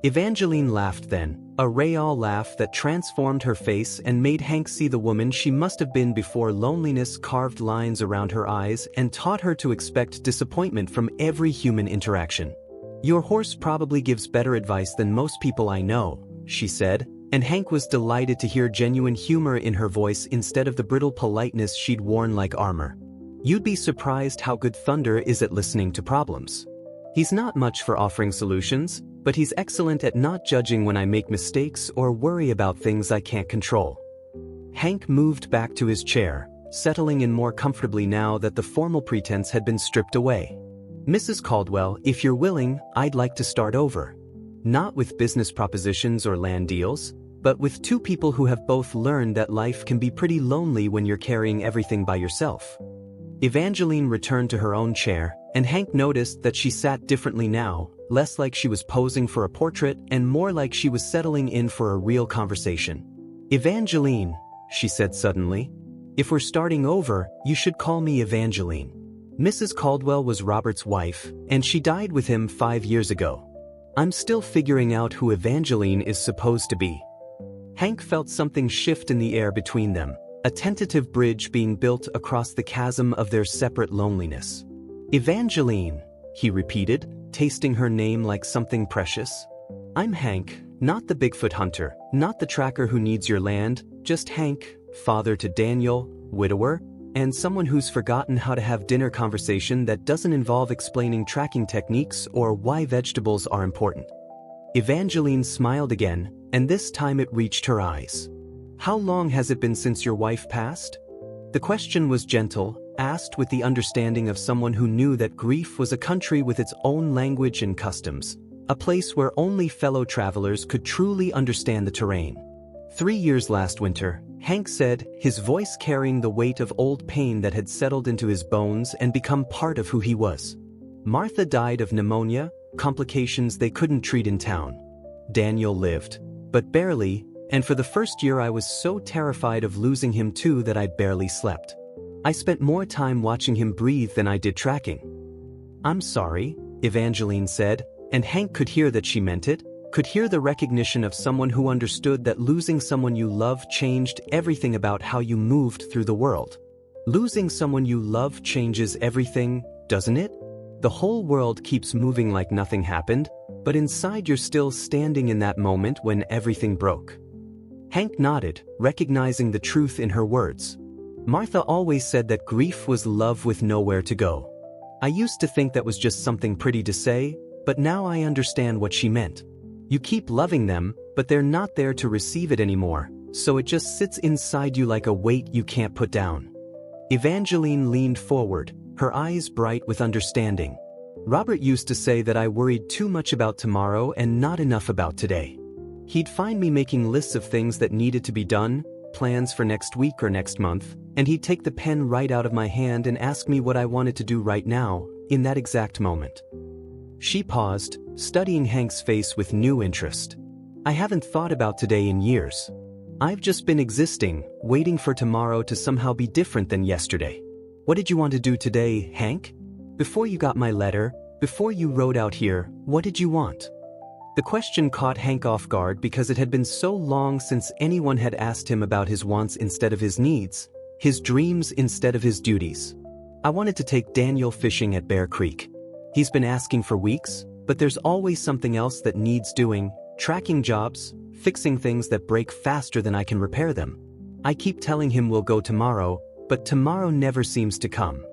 Speaker 1: Evangeline laughed then, a real laugh that transformed her face and made Hank see the woman she must have been before. Loneliness carved lines around her eyes and taught her to expect disappointment from every human interaction. "Your horse probably gives better advice than most people I know," she said, and Hank was delighted to hear genuine humor in her voice instead of the brittle politeness she'd worn like armor. "You'd be surprised how good Thunder is at listening to problems. He's not much for offering solutions, but he's excellent at not judging when I make mistakes or worry about things I can't control." Hank moved back to his chair, settling in more comfortably now that the formal pretense had been stripped away. "Mrs. Caldwell, if you're willing, I'd like to start over. Not with business propositions or land deals, but with two people who have both learned that life can be pretty lonely when you're carrying everything by yourself." Evangeline returned to her own chair, and Hank noticed that she sat differently now, less like she was posing for a portrait and more like she was settling in for a real conversation. "Evangeline," she said suddenly, "if we're starting over, you should call me Evangeline. Mrs. Caldwell was Robert's wife, and she died with him 5 years ago. I'm still figuring out who Evangeline is supposed to be." Hank felt something shift in the air between them, a tentative bridge being built across the chasm of their separate loneliness. "Evangeline," he repeated, tasting her name like something precious. "I'm Hank, not the Bigfoot hunter, not the tracker who needs your land, just Hank, father to Daniel, widower, and someone who's forgotten how to have dinner conversation that doesn't involve explaining tracking techniques or why vegetables are important." Evangeline smiled again, and this time it reached her eyes. "How long has it been since your wife passed?" The question was gentle, asked with the understanding of someone who knew that grief was a country with its own language and customs, a place where only fellow travelers could truly understand the terrain. 3 years last winter," Hank said, his voice carrying the weight of old pain that had settled into his bones and become part of who he was. "Martha died of pneumonia, complications they couldn't treat in town. Daniel lived, but barely, and for the first year I was so terrified of losing him too that I barely slept. I spent more time watching him breathe than I did tracking." "I'm sorry," Evangeline said, and Hank could hear that she meant it, could hear the recognition of someone who understood that losing someone you love changed everything about how you moved through the world. Losing someone you love changes everything, doesn't it? The whole world keeps moving like nothing happened, but inside you're still standing in that moment when everything broke. Hank nodded, recognizing the truth in her words. "Martha always said that grief was love with nowhere to go. I used to think that was just something pretty to say, but now I understand what she meant. You keep loving them, but they're not there to receive it anymore, so it just sits inside you like a weight you can't put down." Evangeline leaned forward, her eyes bright with understanding. "Robert used to say that I worried too much about tomorrow and not enough about today. He'd find me making lists of things that needed to be done, plans for next week or next month, and he'd take the pen right out of my hand and ask me what I wanted to do right now, in that exact moment." She paused, studying Hank's face with new interest. "I haven't thought about today in years. I've just been existing, waiting for tomorrow to somehow be different than yesterday. What did you want to do today, Hank? Before you got my letter, before you rode out here, what did you want?" The question caught Hank off guard because it had been so long since anyone had asked him about his wants instead of his needs, his dreams instead of his duties. "I wanted to take Daniel fishing at Bear Creek. He's been asking for weeks, but there's always something else that needs doing, tracking jobs, fixing things that break faster than I can repair them. I keep telling him we'll go tomorrow, but tomorrow never seems to come."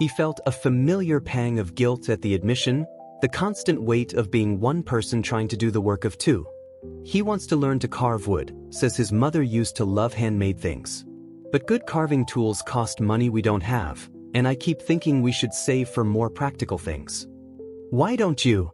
Speaker 1: He felt a familiar pang of guilt at the admission, the constant weight of being one person trying to do the work of two. He wants to learn to carve wood, says his mother used to love handmade things. But good carving tools cost money we don't have, and I keep thinking we should save for more practical things. Why don't you?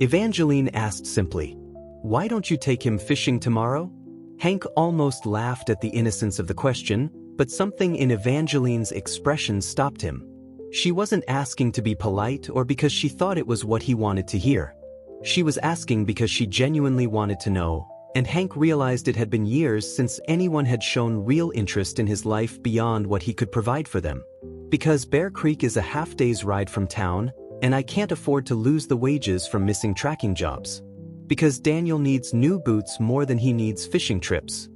Speaker 1: Evangeline asked simply. Why don't you take him fishing tomorrow? Hank almost laughed at the innocence of the question, but something in Evangeline's expression stopped him. She wasn't asking to be polite or because she thought it was what he wanted to hear. She was asking because she genuinely wanted to know, and Hank realized it had been years since anyone had shown real interest in his life beyond what he could provide for them. Because Bear Creek is a half-day's ride from town, and I can't afford to lose the wages from missing tracking jobs. Because Daniel needs new boots more than he needs fishing trips.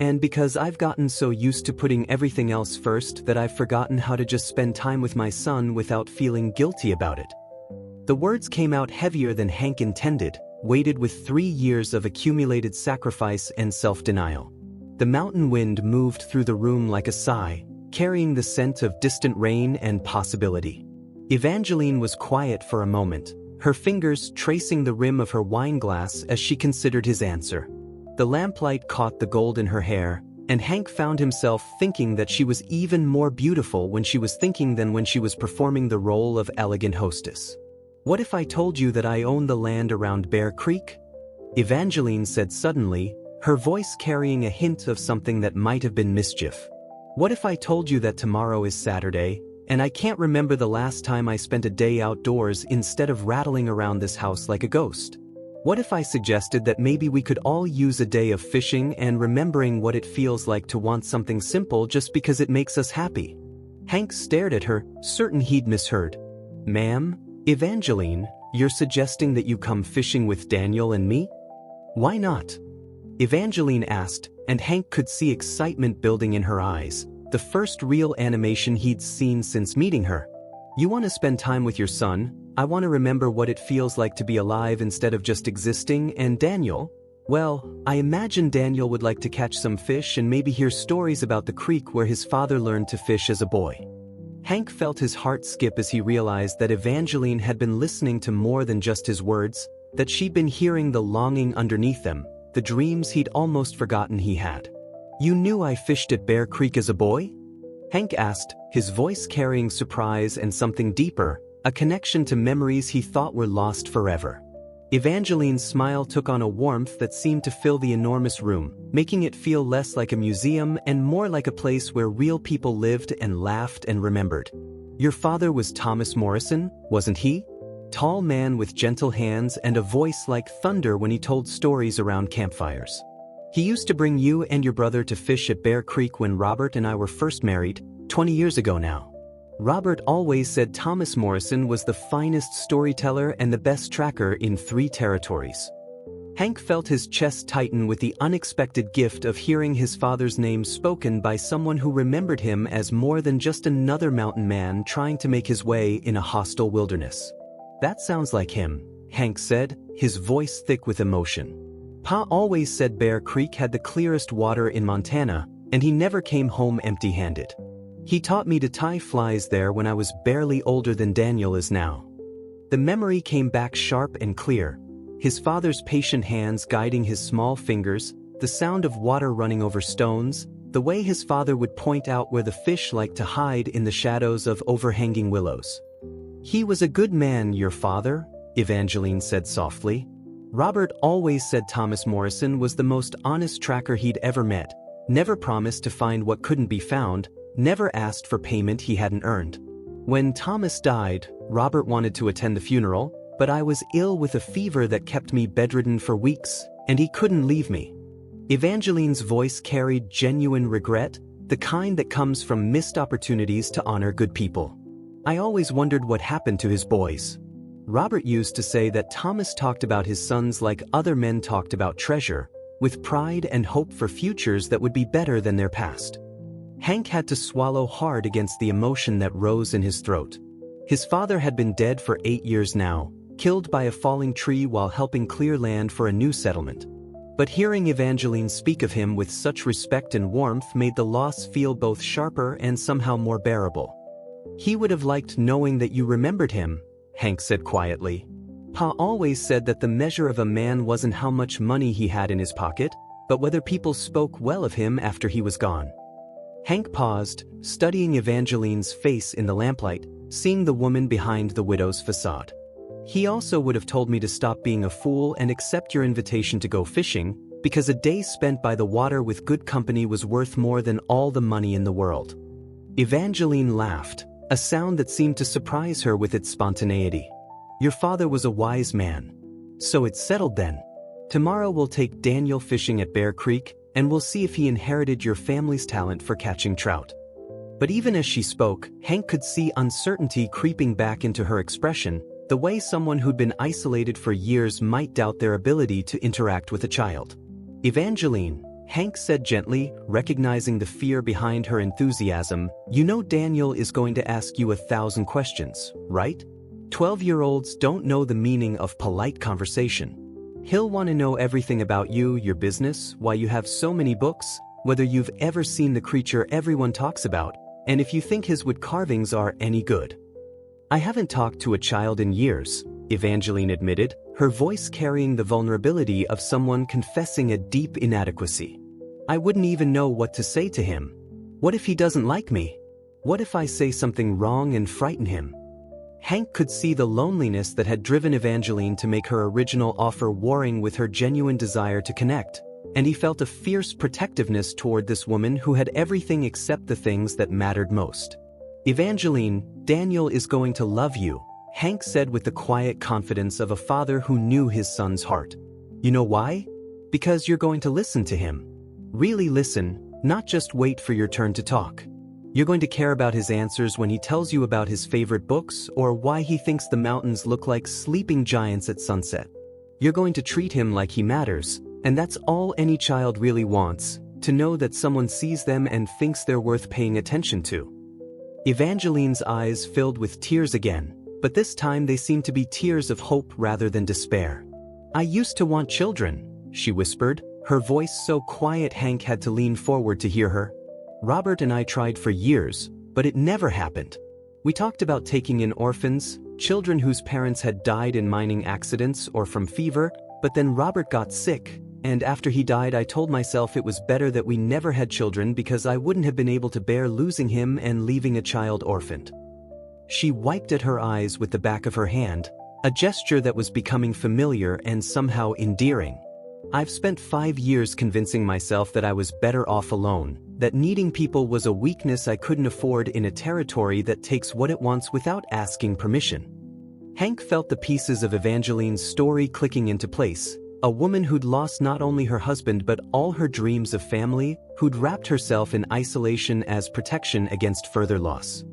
Speaker 1: And because I've gotten so used to putting everything else first that I've forgotten how to just spend time with my son without feeling guilty about it. The words came out heavier than Hank intended, weighted with 3 years of accumulated sacrifice and self-denial. The mountain wind moved through the room like a sigh, carrying the scent of distant rain and possibility. Evangeline was quiet for a moment, her fingers tracing the rim of her wine glass as she considered his answer. The lamplight caught the gold in her hair, and Hank found himself thinking that she was even more beautiful when she was thinking than when she was performing the role of elegant hostess. What if I told you that I own the land around Bear Creek? Evangeline said suddenly, her voice carrying a hint of something that might have been mischief. What if I told you that tomorrow is Saturday, and I can't remember the last time I spent a day outdoors instead of rattling around this house like a ghost? What if I suggested that maybe we could all use a day of fishing and remembering what it feels like to want something simple just because it makes us happy? Hank stared at her, certain he'd misheard. Ma'am, Evangeline, you're suggesting that you come fishing with Daniel and me? Why not? Evangeline asked, and Hank could see excitement building in her eyes, the first real animation he'd seen since meeting her. You want to spend time with your son? I want to remember what it feels like to be alive instead of just existing, and Daniel? Well, I imagine Daniel would like to catch some fish and maybe hear stories about the creek where his father learned to fish as a boy. Hank felt his heart skip as he realized that Evangeline had been listening to more than just his words, that she'd been hearing the longing underneath them, the dreams he'd almost forgotten he had. You knew I fished at Bear Creek as a boy? Hank asked, his voice carrying surprise and something deeper, a connection to memories he thought were lost forever. Evangeline's smile took on a warmth that seemed to fill the enormous room, making it feel less like a museum and more like a place where real people lived and laughed and remembered. Your father was Thomas Morrison, wasn't he? Tall man with gentle hands and a voice like thunder when he told stories around campfires. He used to bring you and your brother to fish at Bear Creek when Robert and I were first married, 20 years ago now. Robert always said Thomas Morrison was the finest storyteller and the best tracker in 3 territories. Hank felt his chest tighten with the unexpected gift of hearing his father's name spoken by someone who remembered him as more than just another mountain man trying to make his way in a hostile wilderness. That sounds like him, Hank said, his voice thick with emotion. Pa always said Bear Creek had the clearest water in Montana, and he never came home empty-handed. He taught me to tie flies there when I was barely older than Daniel is now. The memory came back sharp and clear, his father's patient hands guiding his small fingers, the sound of water running over stones, the way his father would point out where the fish liked to hide in the shadows of overhanging willows. He was a good man, your father, Evangeline said softly. Robert always said Thomas Morrison was the most honest tracker he'd ever met, never promised to find what couldn't be found, never asked for payment he hadn't earned. When Thomas died, Robert wanted to attend the funeral, but I was ill with a fever that kept me bedridden for weeks, and he couldn't leave me. Evangeline's voice carried genuine regret, the kind that comes from missed opportunities to honor good people. I always wondered what happened to his boys. Robert used to say that Thomas talked about his sons like other men talked about treasure, with pride and hope for futures that would be better than their past. Hank had to swallow hard against the emotion that rose in his throat. His father had been dead for 8 years now, killed by a falling tree while helping clear land for a new settlement. But hearing Evangeline speak of him with such respect and warmth made the loss feel both sharper and somehow more bearable. He would have liked knowing that you remembered him, Hank said quietly. Pa always said that the measure of a man wasn't how much money he had in his pocket, but whether people spoke well of him after he was gone. Hank paused, studying Evangeline's face in the lamplight, seeing the woman behind the widow's facade. He also would have told me to stop being a fool and accept your invitation to go fishing, because a day spent by the water with good company was worth more than all the money in the world. Evangeline laughed, a sound that seemed to surprise her with its spontaneity. Your father was a wise man. So it's settled then. Tomorrow we'll take Daniel fishing at Bear Creek, and we'll see if he inherited your family's talent for catching trout. But even as she spoke, Hank could see uncertainty creeping back into her expression, the way someone who'd been isolated for years might doubt their ability to interact with a child. Evangeline, Hank said gently, recognizing the fear behind her enthusiasm, you know Daniel is going to ask you 1,000 questions, right? 12-year-olds don't know the meaning of polite conversation. He'll want to know everything about you, your business, why you have so many books, whether you've ever seen the creature everyone talks about, and if you think his wood carvings are any good. I haven't talked to a child in years, Evangeline admitted, her voice carrying the vulnerability of someone confessing a deep inadequacy. I wouldn't even know what to say to him. What if he doesn't like me? What if I say something wrong and frighten him? Hank could see the loneliness that had driven Evangeline to make her original offer warring with her genuine desire to connect, and he felt a fierce protectiveness toward this woman who had everything except the things that mattered most. Evangeline, Daniel is going to love you, Hank said with the quiet confidence of a father who knew his son's heart. You know why? Because you're going to listen to him. Really listen, not just wait for your turn to talk. You're going to care about his answers when he tells you about his favorite books or why he thinks the mountains look like sleeping giants at sunset. You're going to treat him like he matters, and that's all any child really wants, to know that someone sees them and thinks they're worth paying attention to. Evangeline's eyes filled with tears again, but this time they seemed to be tears of hope rather than despair. I used to want children, she whispered, her voice so quiet Hank had to lean forward to hear her. Robert and I tried for years, but it never happened. We talked about taking in orphans, children whose parents had died in mining accidents or from fever, but then Robert got sick, and after he died I told myself it was better that we never had children because I wouldn't have been able to bear losing him and leaving a child orphaned. She wiped at her eyes with the back of her hand, a gesture that was becoming familiar and somehow endearing. I've spent 5 years convincing myself that I was better off alone, that needing people was a weakness I couldn't afford in a territory that takes what it wants without asking permission. Hank felt the pieces of Evangeline's story clicking into place, a woman who'd lost not only her husband but all her dreams of family, who'd wrapped herself in isolation as protection against further loss.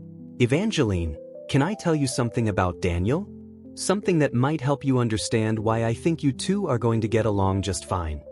Speaker 1: Evangeline, can I tell you something about Daniel? Something that might help you understand why I think you two are going to get along just fine.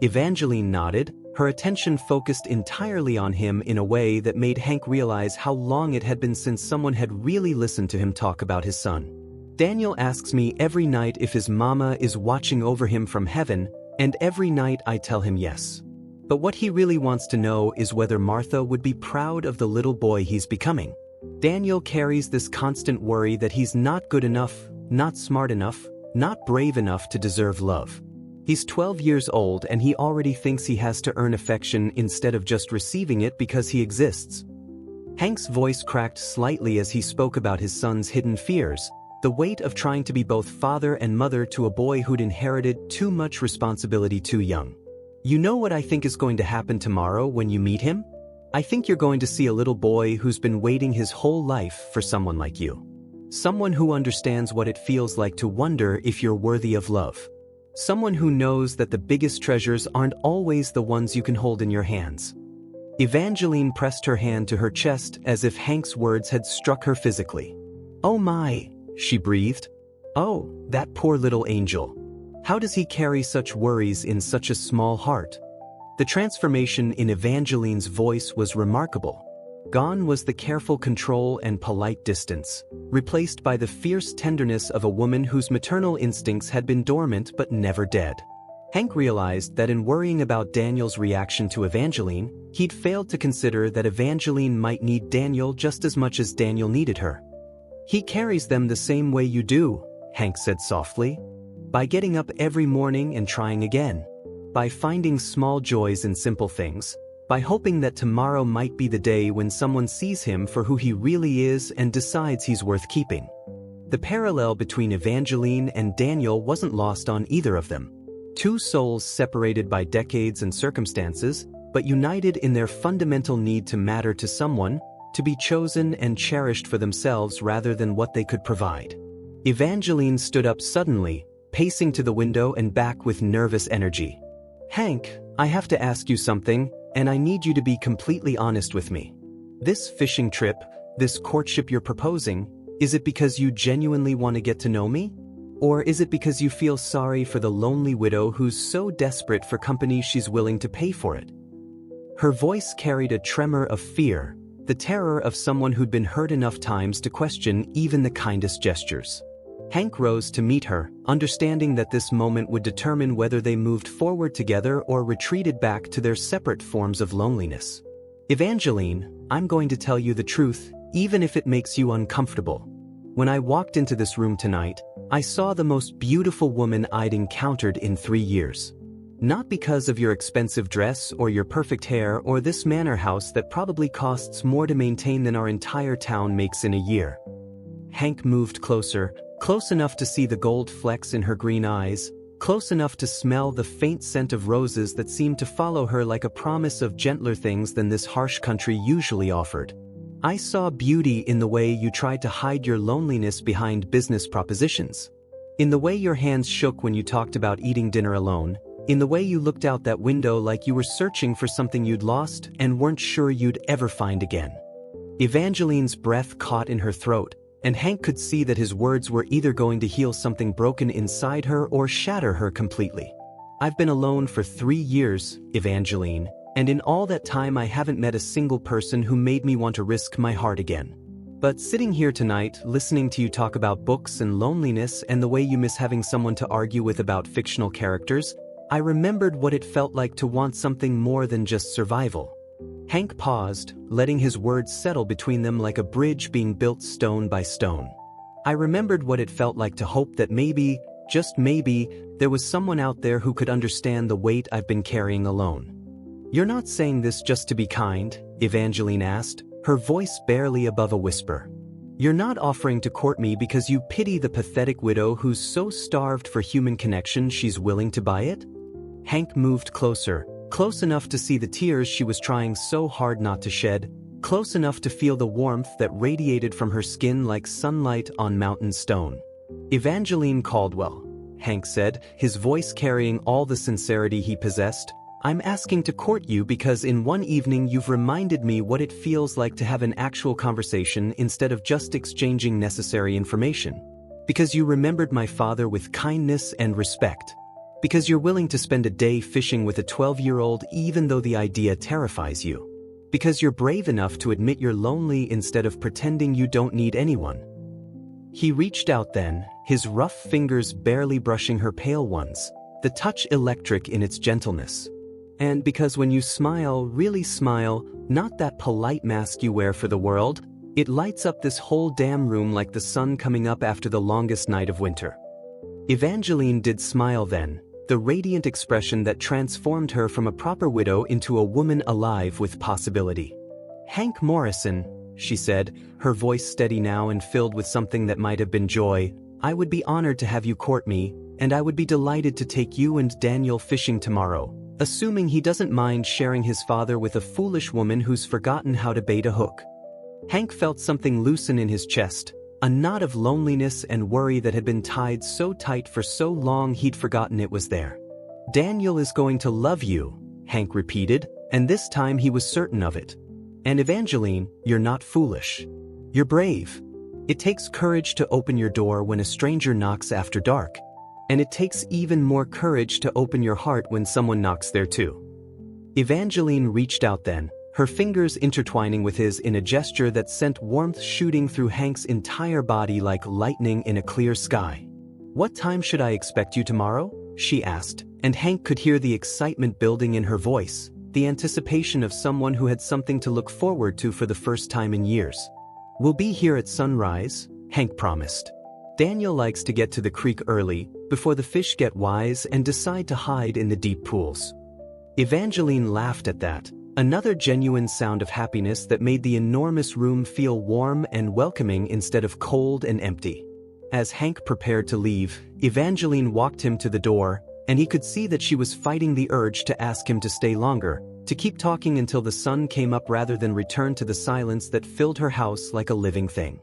Speaker 1: Evangeline nodded, her attention focused entirely on him in a way that made Hank realize how long it had been since someone had really listened to him talk about his son. Daniel asks me every night if his mama is watching over him from heaven, and every night I tell him yes. But what he really wants to know is whether Martha would be proud of the little boy he's becoming. Daniel carries this constant worry that he's not good enough, not smart enough, not brave enough to deserve love. He's 12 years old and he already thinks he has to earn affection instead of just receiving it because he exists. Hank's voice cracked slightly as he spoke about his son's hidden fears, the weight of trying to be both father and mother to a boy who'd inherited too much responsibility too young. You know what I think is going to happen tomorrow when you meet him? I think you're going to see a little boy who's been waiting his whole life for someone like you. Someone who understands what it feels like to wonder if you're worthy of love. Someone who knows that the biggest treasures aren't always the ones you can hold in your hands. Evangeline pressed her hand to her chest as if Hank's words had struck her physically. Oh my, she breathed. Oh, that poor little angel. How does he carry such worries in such a small heart? The transformation in Evangeline's voice was remarkable. Gone was the careful control and polite distance, replaced by the fierce tenderness of a woman whose maternal instincts had been dormant but never dead. Hank realized that in worrying about Daniel's reaction to Evangeline, he'd failed to consider that Evangeline might need Daniel just as much as Daniel needed her. He carries them the same way you do, Hank said softly. By getting up every morning and trying again. By finding small joys in simple things. by hoping that tomorrow might be the day when someone sees him for who he really is and decides he's worth keeping. The parallel between Evangeline and Daniel wasn't lost on either of them. Two souls separated by decades and circumstances, but united in their fundamental need to matter to someone, to be chosen and cherished for themselves rather than what they could provide. Evangeline stood up suddenly, pacing to the window and back with nervous energy. "Hank, I have to ask you something, and I need you to be completely honest with me. This fishing trip, this courtship you're proposing, is it because you genuinely want to get to know me? Or is it because you feel sorry for the lonely widow who's so desperate for company she's willing to pay for it?" Her voice carried a tremor of fear, the terror of someone who'd been hurt enough times to question even the kindest gestures. Hank rose to meet her, understanding that this moment would determine whether they moved forward together or retreated back to their separate forms of loneliness. "Evangeline, I'm going to tell you the truth, even if it makes you uncomfortable. When I walked into this room tonight, I saw the most beautiful woman I'd encountered in 3 years. Not because of your expensive dress or your perfect hair or this manor house that probably costs more to maintain than our entire town makes in a year." Hank moved closer, close enough to see the gold flecks in her green eyes, close enough to smell the faint scent of roses that seemed to follow her like a promise of gentler things than this harsh country usually offered. "I saw beauty in the way you tried to hide your loneliness behind business propositions. In the way your hands shook when you talked about eating dinner alone, in the way you looked out that window like you were searching for something you'd lost and weren't sure you'd ever find again." Evangeline's breath caught in her throat, and Hank could see that his words were either going to heal something broken inside her or shatter her completely. "I've been alone for 3 years, Evangeline, and in all that time I haven't met a single person who made me want to risk my heart again. But sitting here tonight, listening to you talk about books and loneliness and the way you miss having someone to argue with about fictional characters, I remembered what it felt like to want something more than just survival." Hank paused, letting his words settle between them like a bridge being built stone by stone. "I remembered what it felt like to hope that maybe, just maybe, there was someone out there who could understand the weight I've been carrying alone." "You're not saying this just to be kind?" Evangeline asked, her voice barely above a whisper. "You're not offering to court me because you pity the pathetic widow who's so starved for human connection she's willing to buy it?" Hank moved closer, close enough to see the tears she was trying so hard not to shed, close enough to feel the warmth that radiated from her skin like sunlight on mountain stone. "Evangeline Caldwell," Hank said, his voice carrying all the sincerity he possessed, "I'm asking to court you because in one evening you've reminded me what it feels like to have an actual conversation instead of just exchanging necessary information. Because you remembered my father with kindness and respect. Because you're willing to spend a day fishing with a 12-year-old even though the idea terrifies you. Because you're brave enough to admit you're lonely instead of pretending you don't need anyone." He reached out then, his rough fingers barely brushing her pale ones, the touch electric in its gentleness. "And because when you smile, really smile, not that polite mask you wear for the world, it lights up this whole damn room like the sun coming up after the longest night of winter." Evangeline did smile then, the radiant expression that transformed her from a proper widow into a woman alive with possibility. "Hank Morrison," she said, her voice steady now and filled with something that might have been joy, "I would be honored to have you court me, and I would be delighted to take you and Daniel fishing tomorrow, assuming he doesn't mind sharing his father with a foolish woman who's forgotten how to bait a hook." Hank felt something loosen in his chest, a knot of loneliness and worry that had been tied so tight for so long he'd forgotten it was there. "Daniel is going to love you," Hank repeated, and this time he was certain of it. "And Evangeline, you're not foolish. You're brave. It takes courage to open your door when a stranger knocks after dark. And it takes even more courage to open your heart when someone knocks there too." Evangeline reached out then, her fingers intertwining with his in a gesture that sent warmth shooting through Hank's entire body like lightning in a clear sky. "What time should I expect you tomorrow?" she asked, and Hank could hear the excitement building in her voice, the anticipation of someone who had something to look forward to for the first time in years. "We'll be here at sunrise," Hank promised. "Daniel likes to get to the creek early, before the fish get wise and decide to hide in the deep pools." Evangeline laughed at that, Another genuine sound of happiness that made the enormous room feel warm and welcoming instead of cold and empty. As Hank prepared to leave, Evangeline walked him to the door, and he could see that she was fighting the urge to ask him to stay longer, to keep talking until the sun came up rather than return to the silence that filled her house like a living thing.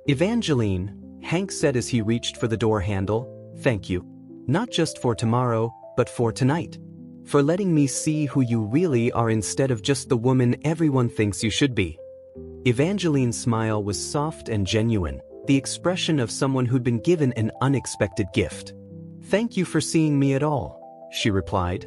Speaker 1: "Evangeline," Hank said as he reached for the door handle, "thank you. Not just for tomorrow, but for tonight. For letting me see who you really are instead of just the woman everyone thinks you should be." Evangeline's smile was soft and genuine, the expression of someone who'd been given an unexpected gift. "Thank you for seeing me at all," she replied.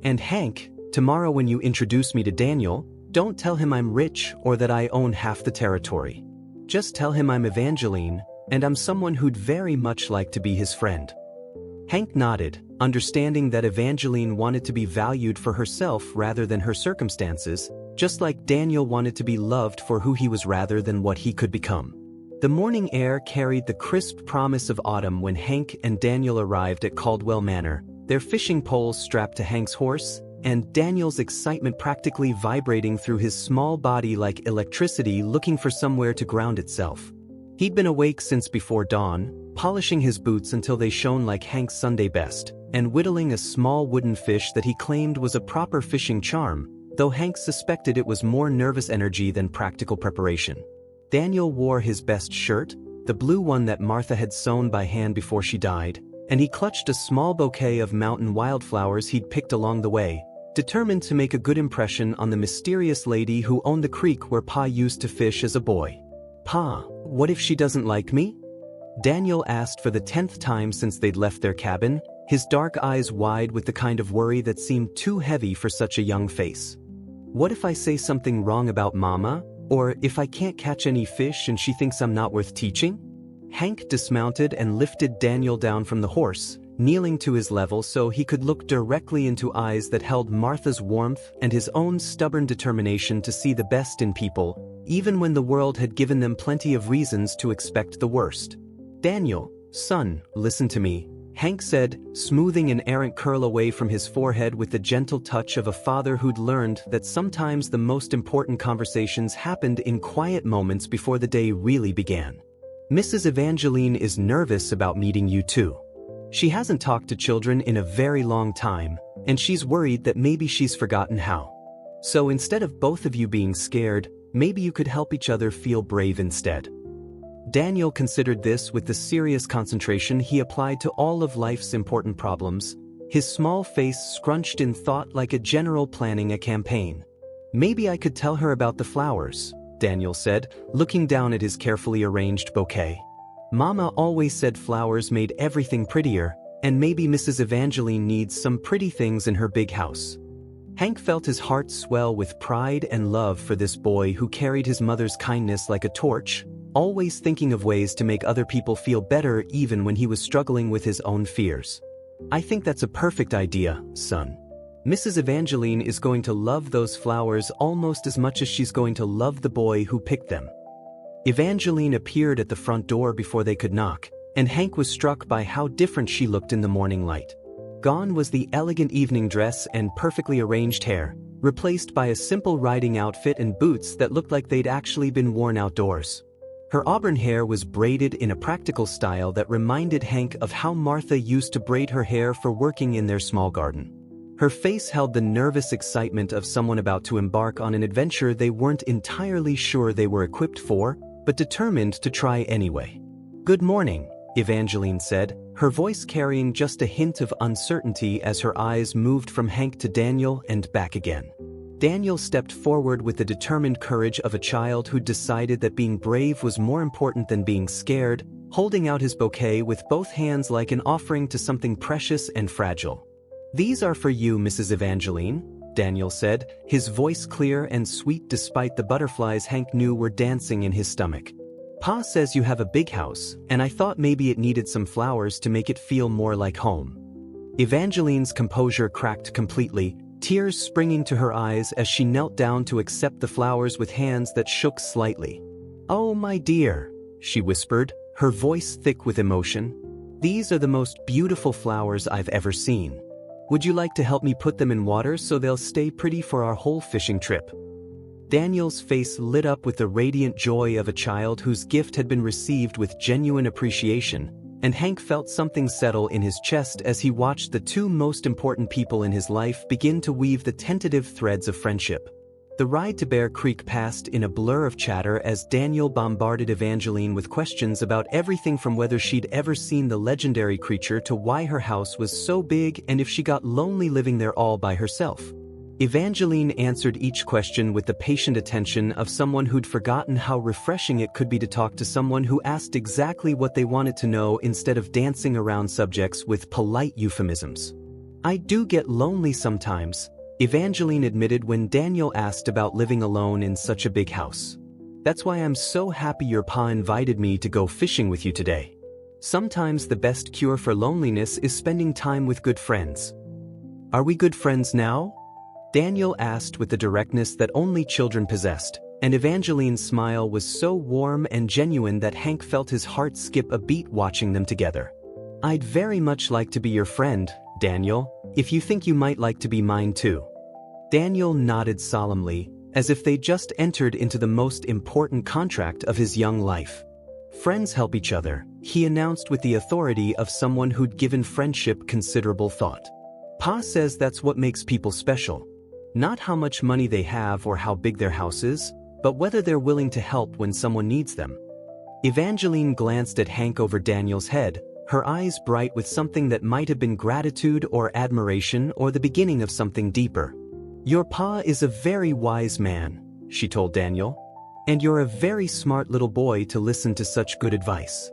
Speaker 1: "And Hank, tomorrow when you introduce me to Daniel, don't tell him I'm rich or that I own half the territory. Just tell him I'm Evangeline, and I'm someone who'd very much like to be his friend." Hank nodded, understanding that Evangeline wanted to be valued for herself rather than her circumstances, just like Daniel wanted to be loved for who he was rather than what he could become. The morning air carried the crisp promise of autumn when Hank and Daniel arrived at Caldwell Manor, their fishing poles strapped to Hank's horse, and Daniel's excitement practically vibrating through his small body like electricity looking for somewhere to ground itself. He'd been awake since before dawn, polishing his boots until they shone like Hank's Sunday best, and whittling a small wooden fish that he claimed was a proper fishing charm, though Hank suspected it was more nervous energy than practical preparation. Daniel wore his best shirt, the blue one that Martha had sewn by hand before she died, and he clutched a small bouquet of mountain wildflowers he'd picked along the way, determined to make a good impression on the mysterious lady who owned the creek where Pa used to fish as a boy. "Pa, what if she doesn't like me?" Daniel asked for the 10th time since they'd left their cabin, his dark eyes wide with the kind of worry that seemed too heavy for such a young face. "What if I say something wrong about Mama? Or if I can't catch any fish and she thinks I'm not worth teaching?" Hank dismounted and lifted Daniel down from the horse, kneeling to his level so he could look directly into eyes that held Martha's warmth and his own stubborn determination to see the best in people, even when the world had given them plenty of reasons to expect the worst. "Daniel, son, listen to me," Hank said, smoothing an errant curl away from his forehead with the gentle touch of a father who'd learned that sometimes the most important conversations happened in quiet moments before the day really began. "Mrs. Evangeline is nervous about meeting you too. She hasn't talked to children in a very long time, and she's worried that maybe she's forgotten how. So instead of both of you being scared, maybe you could help each other feel brave instead." Daniel considered this with the serious concentration he applied to all of life's important problems, his small face scrunched in thought like a general planning a campaign. "Maybe I could tell her about the flowers," Daniel said, looking down at his carefully arranged bouquet. "Mama always said flowers made everything prettier, and maybe Mrs. Evangeline needs some pretty things in her big house." Hank felt his heart swell with pride and love for this boy who carried his mother's kindness like a torch, always thinking of ways to make other people feel better even when he was struggling with his own fears. "I think that's a perfect idea, son. Mrs. Evangeline is going to love those flowers almost as much as she's going to love the boy who picked them." Evangeline appeared at the front door before they could knock, and Hank was struck by how different she looked in the morning light. Gone was the elegant evening dress and perfectly arranged hair, replaced by a simple riding outfit and boots that looked like they'd actually been worn outdoors. Her auburn hair was braided in a practical style that reminded Hank of how Martha used to braid her hair for working in their small garden. Her face held the nervous excitement of someone about to embark on an adventure they weren't entirely sure they were equipped for, but determined to try anyway. "Good morning," Evangeline said, her voice carrying just a hint of uncertainty as her eyes moved from Hank to Daniel and back again. Daniel stepped forward with the determined courage of a child who decided that being brave was more important than being scared, holding out his bouquet with both hands like an offering to something precious and fragile. "These are for you, Mrs. Evangeline," Daniel said, his voice clear and sweet despite the butterflies Hank knew were dancing in his stomach. "Pa says you have a big house, and I thought maybe it needed some flowers to make it feel more like home." Evangeline's composure cracked completely, tears springing to her eyes as she knelt down to accept the flowers with hands that shook slightly. "Oh, my dear," she whispered, her voice thick with emotion. "These are the most beautiful flowers I've ever seen. Would you like to help me put them in water so they'll stay pretty for our whole fishing trip?" Daniel's face lit up with the radiant joy of a child whose gift had been received with genuine appreciation, and Hank felt something settle in his chest as he watched the two most important people in his life begin to weave the tentative threads of friendship. The ride to Bear Creek passed in a blur of chatter as Daniel bombarded Evangeline with questions about everything from whether she'd ever seen the legendary creature to why her house was so big and if she got lonely living there all by herself. Evangeline answered each question with the patient attention of someone who'd forgotten how refreshing it could be to talk to someone who asked exactly what they wanted to know instead of dancing around subjects with polite euphemisms. "I do get lonely sometimes," Evangeline admitted when Daniel asked about living alone in such a big house. "That's why I'm so happy your pa invited me to go fishing with you today. Sometimes the best cure for loneliness is spending time with good friends." "Are we good friends now?" Daniel asked with the directness that only children possessed, and Evangeline's smile was so warm and genuine that Hank felt his heart skip a beat watching them together. "I'd very much like to be your friend, Daniel, if you think you might like to be mine too." Daniel nodded solemnly, as if they just entered into the most important contract of his young life. "Friends help each other," he announced with the authority of someone who'd given friendship considerable thought. "Pa says that's what makes people special. Not how much money they have or how big their house is, but whether they're willing to help when someone needs them." Evangeline glanced at Hank over Daniel's head, her eyes bright with something that might have been gratitude or admiration or the beginning of something deeper. "Your pa is a very wise man," she told Daniel. "And you're a very smart little boy to listen to such good advice."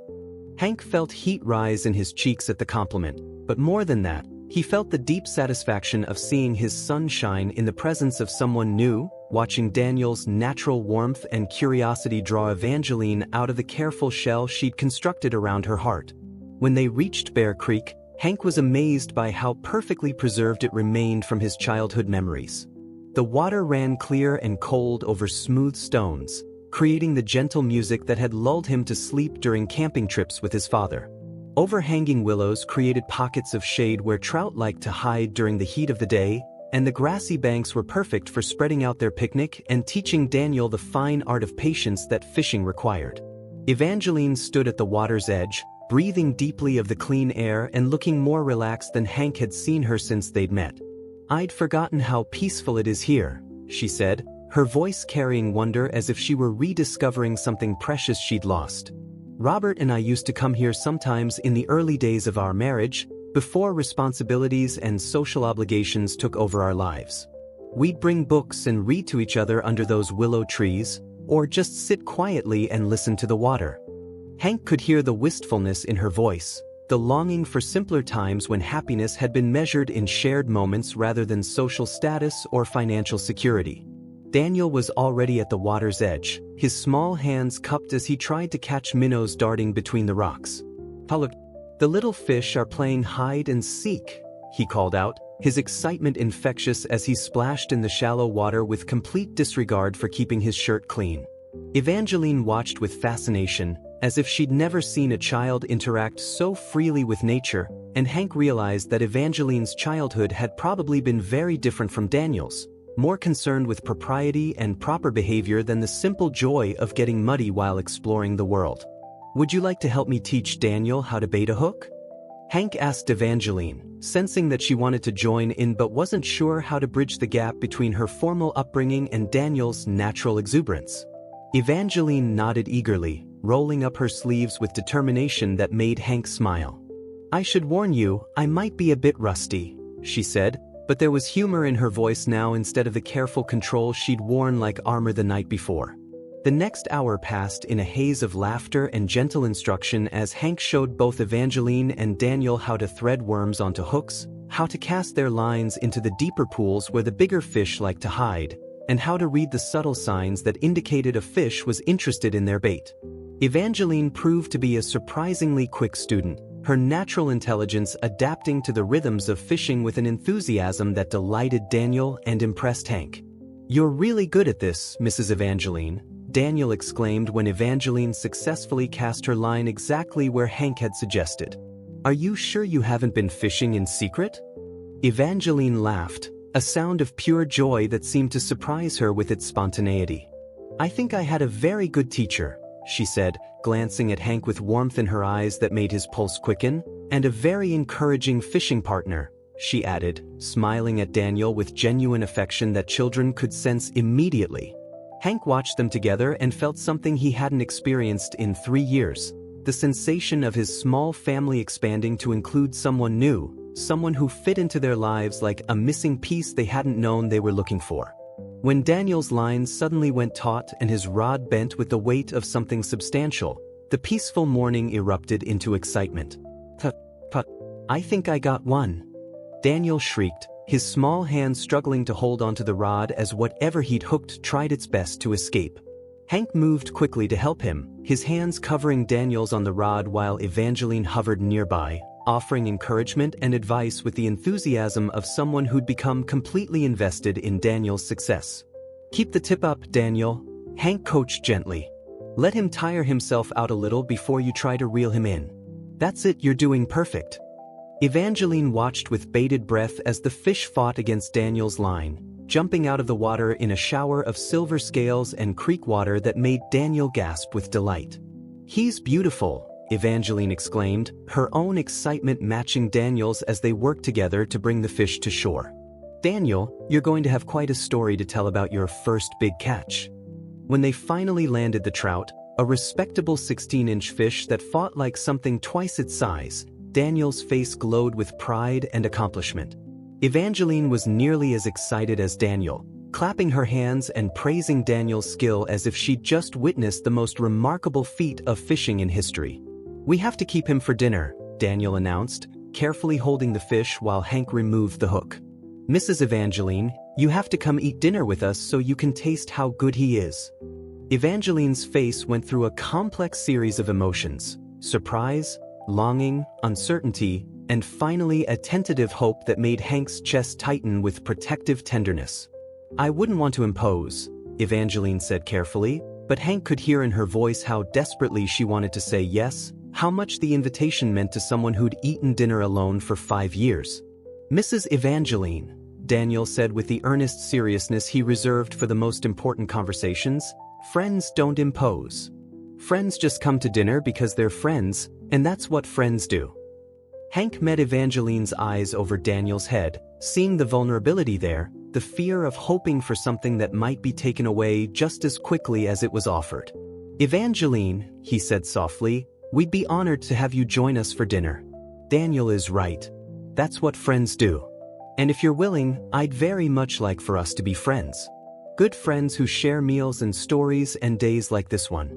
Speaker 1: Hank felt heat rise in his cheeks at the compliment, but more than that, he felt the deep satisfaction of seeing his son shine in the presence of someone new, watching Daniel's natural warmth and curiosity draw Evangeline out of the careful shell she'd constructed around her heart. When they reached Bear Creek, Hank was amazed by how perfectly preserved it remained from his childhood memories. The water ran clear and cold over smooth stones, creating the gentle music that had lulled him to sleep during camping trips with his father. Overhanging willows created pockets of shade where trout liked to hide during the heat of the day, and the grassy banks were perfect for spreading out their picnic and teaching Daniel the fine art of patience that fishing required. Evangeline stood at the water's edge, breathing deeply of the clean air and looking more relaxed than Hank had seen her since they'd met. "I'd forgotten how peaceful it is here," she said, her voice carrying wonder as if she were rediscovering something precious she'd lost. "Robert and I used to come here sometimes in the early days of our marriage, before responsibilities and social obligations took over our lives. We'd bring books and read to each other under those willow trees, or just sit quietly and listen to the water." Hank could hear the wistfulness in her voice, the longing for simpler times when happiness had been measured in shared moments rather than social status or financial security. Daniel was already at the water's edge, his small hands cupped as he tried to catch minnows darting between the rocks. "Look, the little fish are playing hide and seek," he called out, his excitement infectious as he splashed in the shallow water with complete disregard for keeping his shirt clean. Evangeline watched with fascination, as if she'd never seen a child interact so freely with nature, and Hank realized that Evangeline's childhood had probably been very different from Daniel's, more concerned with propriety and proper behavior than the simple joy of getting muddy while exploring the world. "Would you like to help me teach Daniel how to bait a hook?" Hank asked Evangeline, sensing that she wanted to join in but wasn't sure how to bridge the gap between her formal upbringing and Daniel's natural exuberance. Evangeline nodded eagerly, rolling up her sleeves with determination that made Hank smile. "I should warn you, I might be a bit rusty," she said, but there was humor in her voice now instead of the careful control she'd worn like armor the night before. The next hour passed in a haze of laughter and gentle instruction as Hank showed both Evangeline and Daniel how to thread worms onto hooks, how to cast their lines into the deeper pools where the bigger fish like to hide, and how to read the subtle signs that indicated a fish was interested in their bait. Evangeline proved to be a surprisingly quick student, her natural intelligence adapting to the rhythms of fishing with an enthusiasm that delighted Daniel and impressed Hank. "You're really good at this, Mrs. Evangeline," Daniel exclaimed when Evangeline successfully cast her line exactly where Hank had suggested. "Are you sure you haven't been fishing in secret?" Evangeline laughed, a sound of pure joy that seemed to surprise her with its spontaneity. "I think I had a very good teacher," she said, glancing at Hank with warmth in her eyes that made his pulse quicken, "and a very encouraging fishing partner," she added, smiling at Daniel with genuine affection that children could sense immediately. Hank watched them together and felt something he hadn't experienced in 3 years, the sensation of his small family expanding to include someone new, someone who fit into their lives like a missing piece they hadn't known they were looking for. When Daniel's lines suddenly went taut and his rod bent with the weight of something substantial, the peaceful morning erupted into excitement. "Tut, I think I got one," Daniel shrieked, his small hands struggling to hold onto the rod as whatever he'd hooked tried its best to escape. Hank moved quickly to help him, his hands covering Daniel's on the rod while Evangeline hovered nearby, offering encouragement and advice with the enthusiasm of someone who'd become completely invested in Daniel's success. "Keep the tip up, Daniel," Hank coached gently. "Let him tire himself out a little before you try to reel him in. That's it, you're doing perfect." Evangeline watched with bated breath as the fish fought against Daniel's line, jumping out of the water in a shower of silver scales and creek water that made Daniel gasp with delight. "He's beautiful," Evangeline exclaimed, her own excitement matching Daniel's as they worked together to bring the fish to shore. "Daniel, you're going to have quite a story to tell about your first big catch." When they finally landed the trout, a respectable 16-inch fish that fought like something twice its size, Daniel's face glowed with pride and accomplishment. Evangeline was nearly as excited as Daniel, clapping her hands and praising Daniel's skill as if she'd just witnessed the most remarkable feat of fishing in history. "We have to keep him for dinner," Daniel announced, carefully holding the fish while Hank removed the hook. "Mrs. Evangeline, you have to come eat dinner with us so you can taste how good he is." Evangeline's face went through a complex series of emotions: surprise, longing, uncertainty, and finally a tentative hope that made Hank's chest tighten with protective tenderness. "I wouldn't want to impose," Evangeline said carefully, but Hank could hear in her voice how desperately she wanted to say yes, how much the invitation meant to someone who'd eaten dinner alone for 5 years. "Mrs. Evangeline," Daniel said with the earnest seriousness he reserved for the most important conversations, "friends don't impose. Friends just come to dinner because they're friends, and that's what friends do." Hank met Evangeline's eyes over Daniel's head, seeing the vulnerability there, the fear of hoping for something that might be taken away just as quickly as it was offered. "Evangeline," he said softly, "we'd be honored to have you join us for dinner. Daniel is right. That's what friends do. And if you're willing, I'd very much like for us to be friends. Good friends who share meals and stories and days like this one."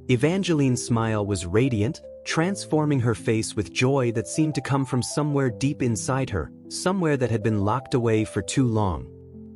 Speaker 1: Evangeline's smile was radiant, transforming her face with joy that seemed to come from somewhere deep inside her, somewhere that had been locked away for too long.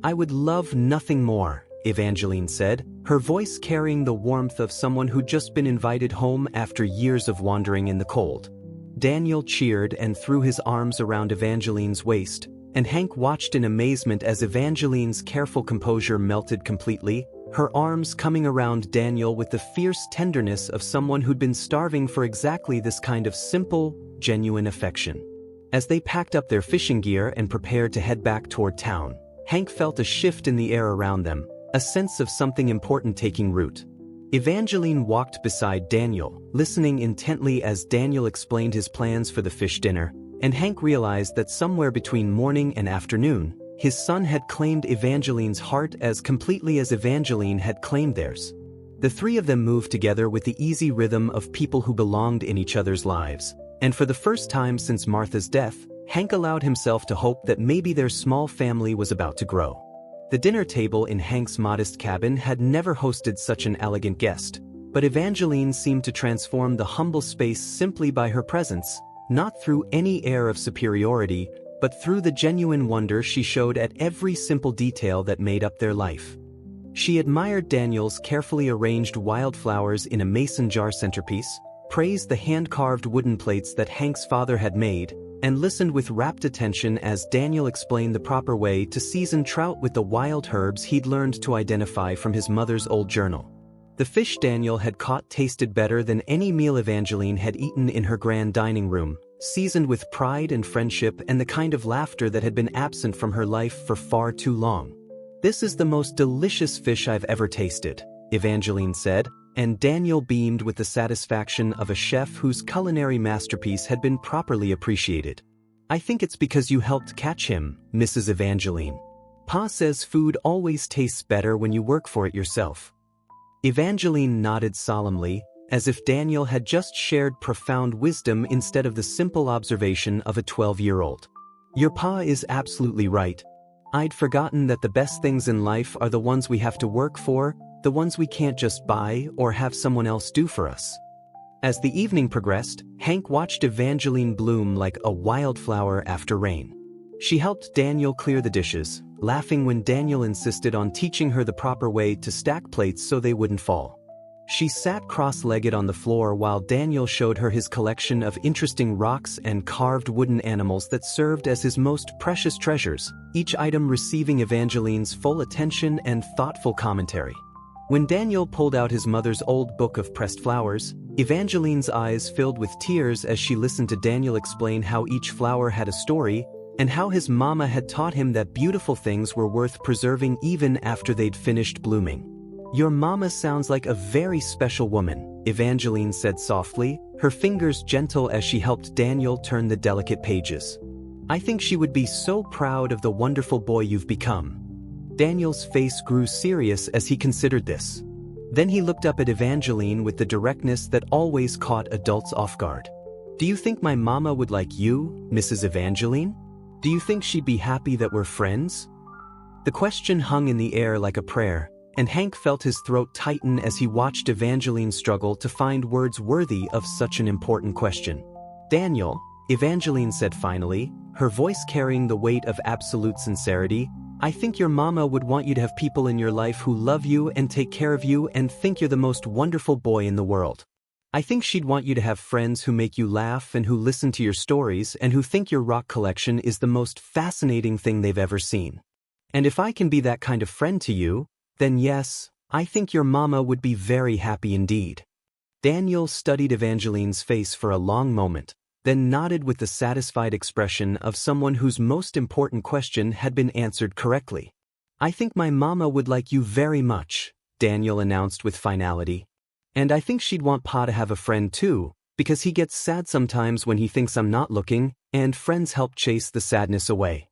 Speaker 1: "I would love nothing more," Evangeline said, her voice carrying the warmth of someone who'd just been invited home after years of wandering in the cold. Daniel cheered and threw his arms around Evangeline's waist, and Hank watched in amazement as Evangeline's careful composure melted completely, her arms coming around Daniel with the fierce tenderness of someone who'd been starving for exactly this kind of simple, genuine affection. As they packed up their fishing gear and prepared to head back toward town, Hank felt a shift in the air around them, a sense of something important taking root. Evangeline walked beside Daniel, listening intently as Daniel explained his plans for the fish dinner, and Hank realized that somewhere between morning and afternoon, his son had claimed Evangeline's heart as completely as Evangeline had claimed theirs. The three of them moved together with the easy rhythm of people who belonged in each other's lives, and for the first time since Martha's death, Hank allowed himself to hope that maybe their small family was about to grow. The dinner table in Hank's modest cabin had never hosted such an elegant guest, but Evangeline seemed to transform the humble space simply by her presence, not through any air of superiority, but through the genuine wonder she showed at every simple detail that made up their life. She admired Daniel's carefully arranged wildflowers in a mason jar centerpiece, praised the hand-carved wooden plates that Hank's father had made, and listened with rapt attention as Daniel explained the proper way to season trout with the wild herbs he'd learned to identify from his mother's old journal. The fish Daniel had caught tasted better than any meal Evangeline had eaten in her grand dining room, seasoned with pride and friendship and the kind of laughter that had been absent from her life for far too long. "This is the most delicious fish I've ever tasted," Evangeline said, and Daniel beamed with the satisfaction of a chef whose culinary masterpiece had been properly appreciated. "I think it's because you helped catch him, Mrs. Evangeline. Pa says food always tastes better when you work for it yourself." Evangeline nodded solemnly, as if Daniel had just shared profound wisdom instead of the simple observation of a 12-year-old. "Your pa is absolutely right. I'd forgotten that the best things in life are the ones we have to work for, the ones we can't just buy or have someone else do for us." As the evening progressed, Hank watched Evangeline bloom like a wildflower after rain. She helped Daniel clear the dishes, laughing when Daniel insisted on teaching her the proper way to stack plates so they wouldn't fall. She sat cross-legged on the floor while Daniel showed her his collection of interesting rocks and carved wooden animals that served as his most precious treasures, each item receiving Evangeline's full attention and thoughtful commentary. When Daniel pulled out his mother's old book of pressed flowers, Evangeline's eyes filled with tears as she listened to Daniel explain how each flower had a story, and how his mama had taught him that beautiful things were worth preserving even after they'd finished blooming. "Your mama sounds like a very special woman," Evangeline said softly, her fingers gentle as she helped Daniel turn the delicate pages. "I think she would be so proud of the wonderful boy you've become." Daniel's face grew serious as he considered this. Then he looked up at Evangeline with the directness that always caught adults off guard. "Do you think my mama would like you, Mrs. Evangeline? Do you think she'd be happy that we're friends?" The question hung in the air like a prayer, and Hank felt his throat tighten as he watched Evangeline struggle to find words worthy of such an important question. "Daniel," Evangeline said finally, her voice carrying the weight of absolute sincerity, "I think your mama would want you to have people in your life who love you and take care of you and think you're the most wonderful boy in the world. I think she'd want you to have friends who make you laugh and who listen to your stories and who think your rock collection is the most fascinating thing they've ever seen. And if I can be that kind of friend to you, then yes, I think your mama would be very happy indeed." Daniel studied Evangeline's face for a long moment, then nodded with the satisfied expression of someone whose most important question had been answered correctly. "I think my mama would like you very much," Daniel announced with finality. "And I think she'd want Pa to have a friend too, because he gets sad sometimes when he thinks I'm not looking, and friends help chase the sadness away."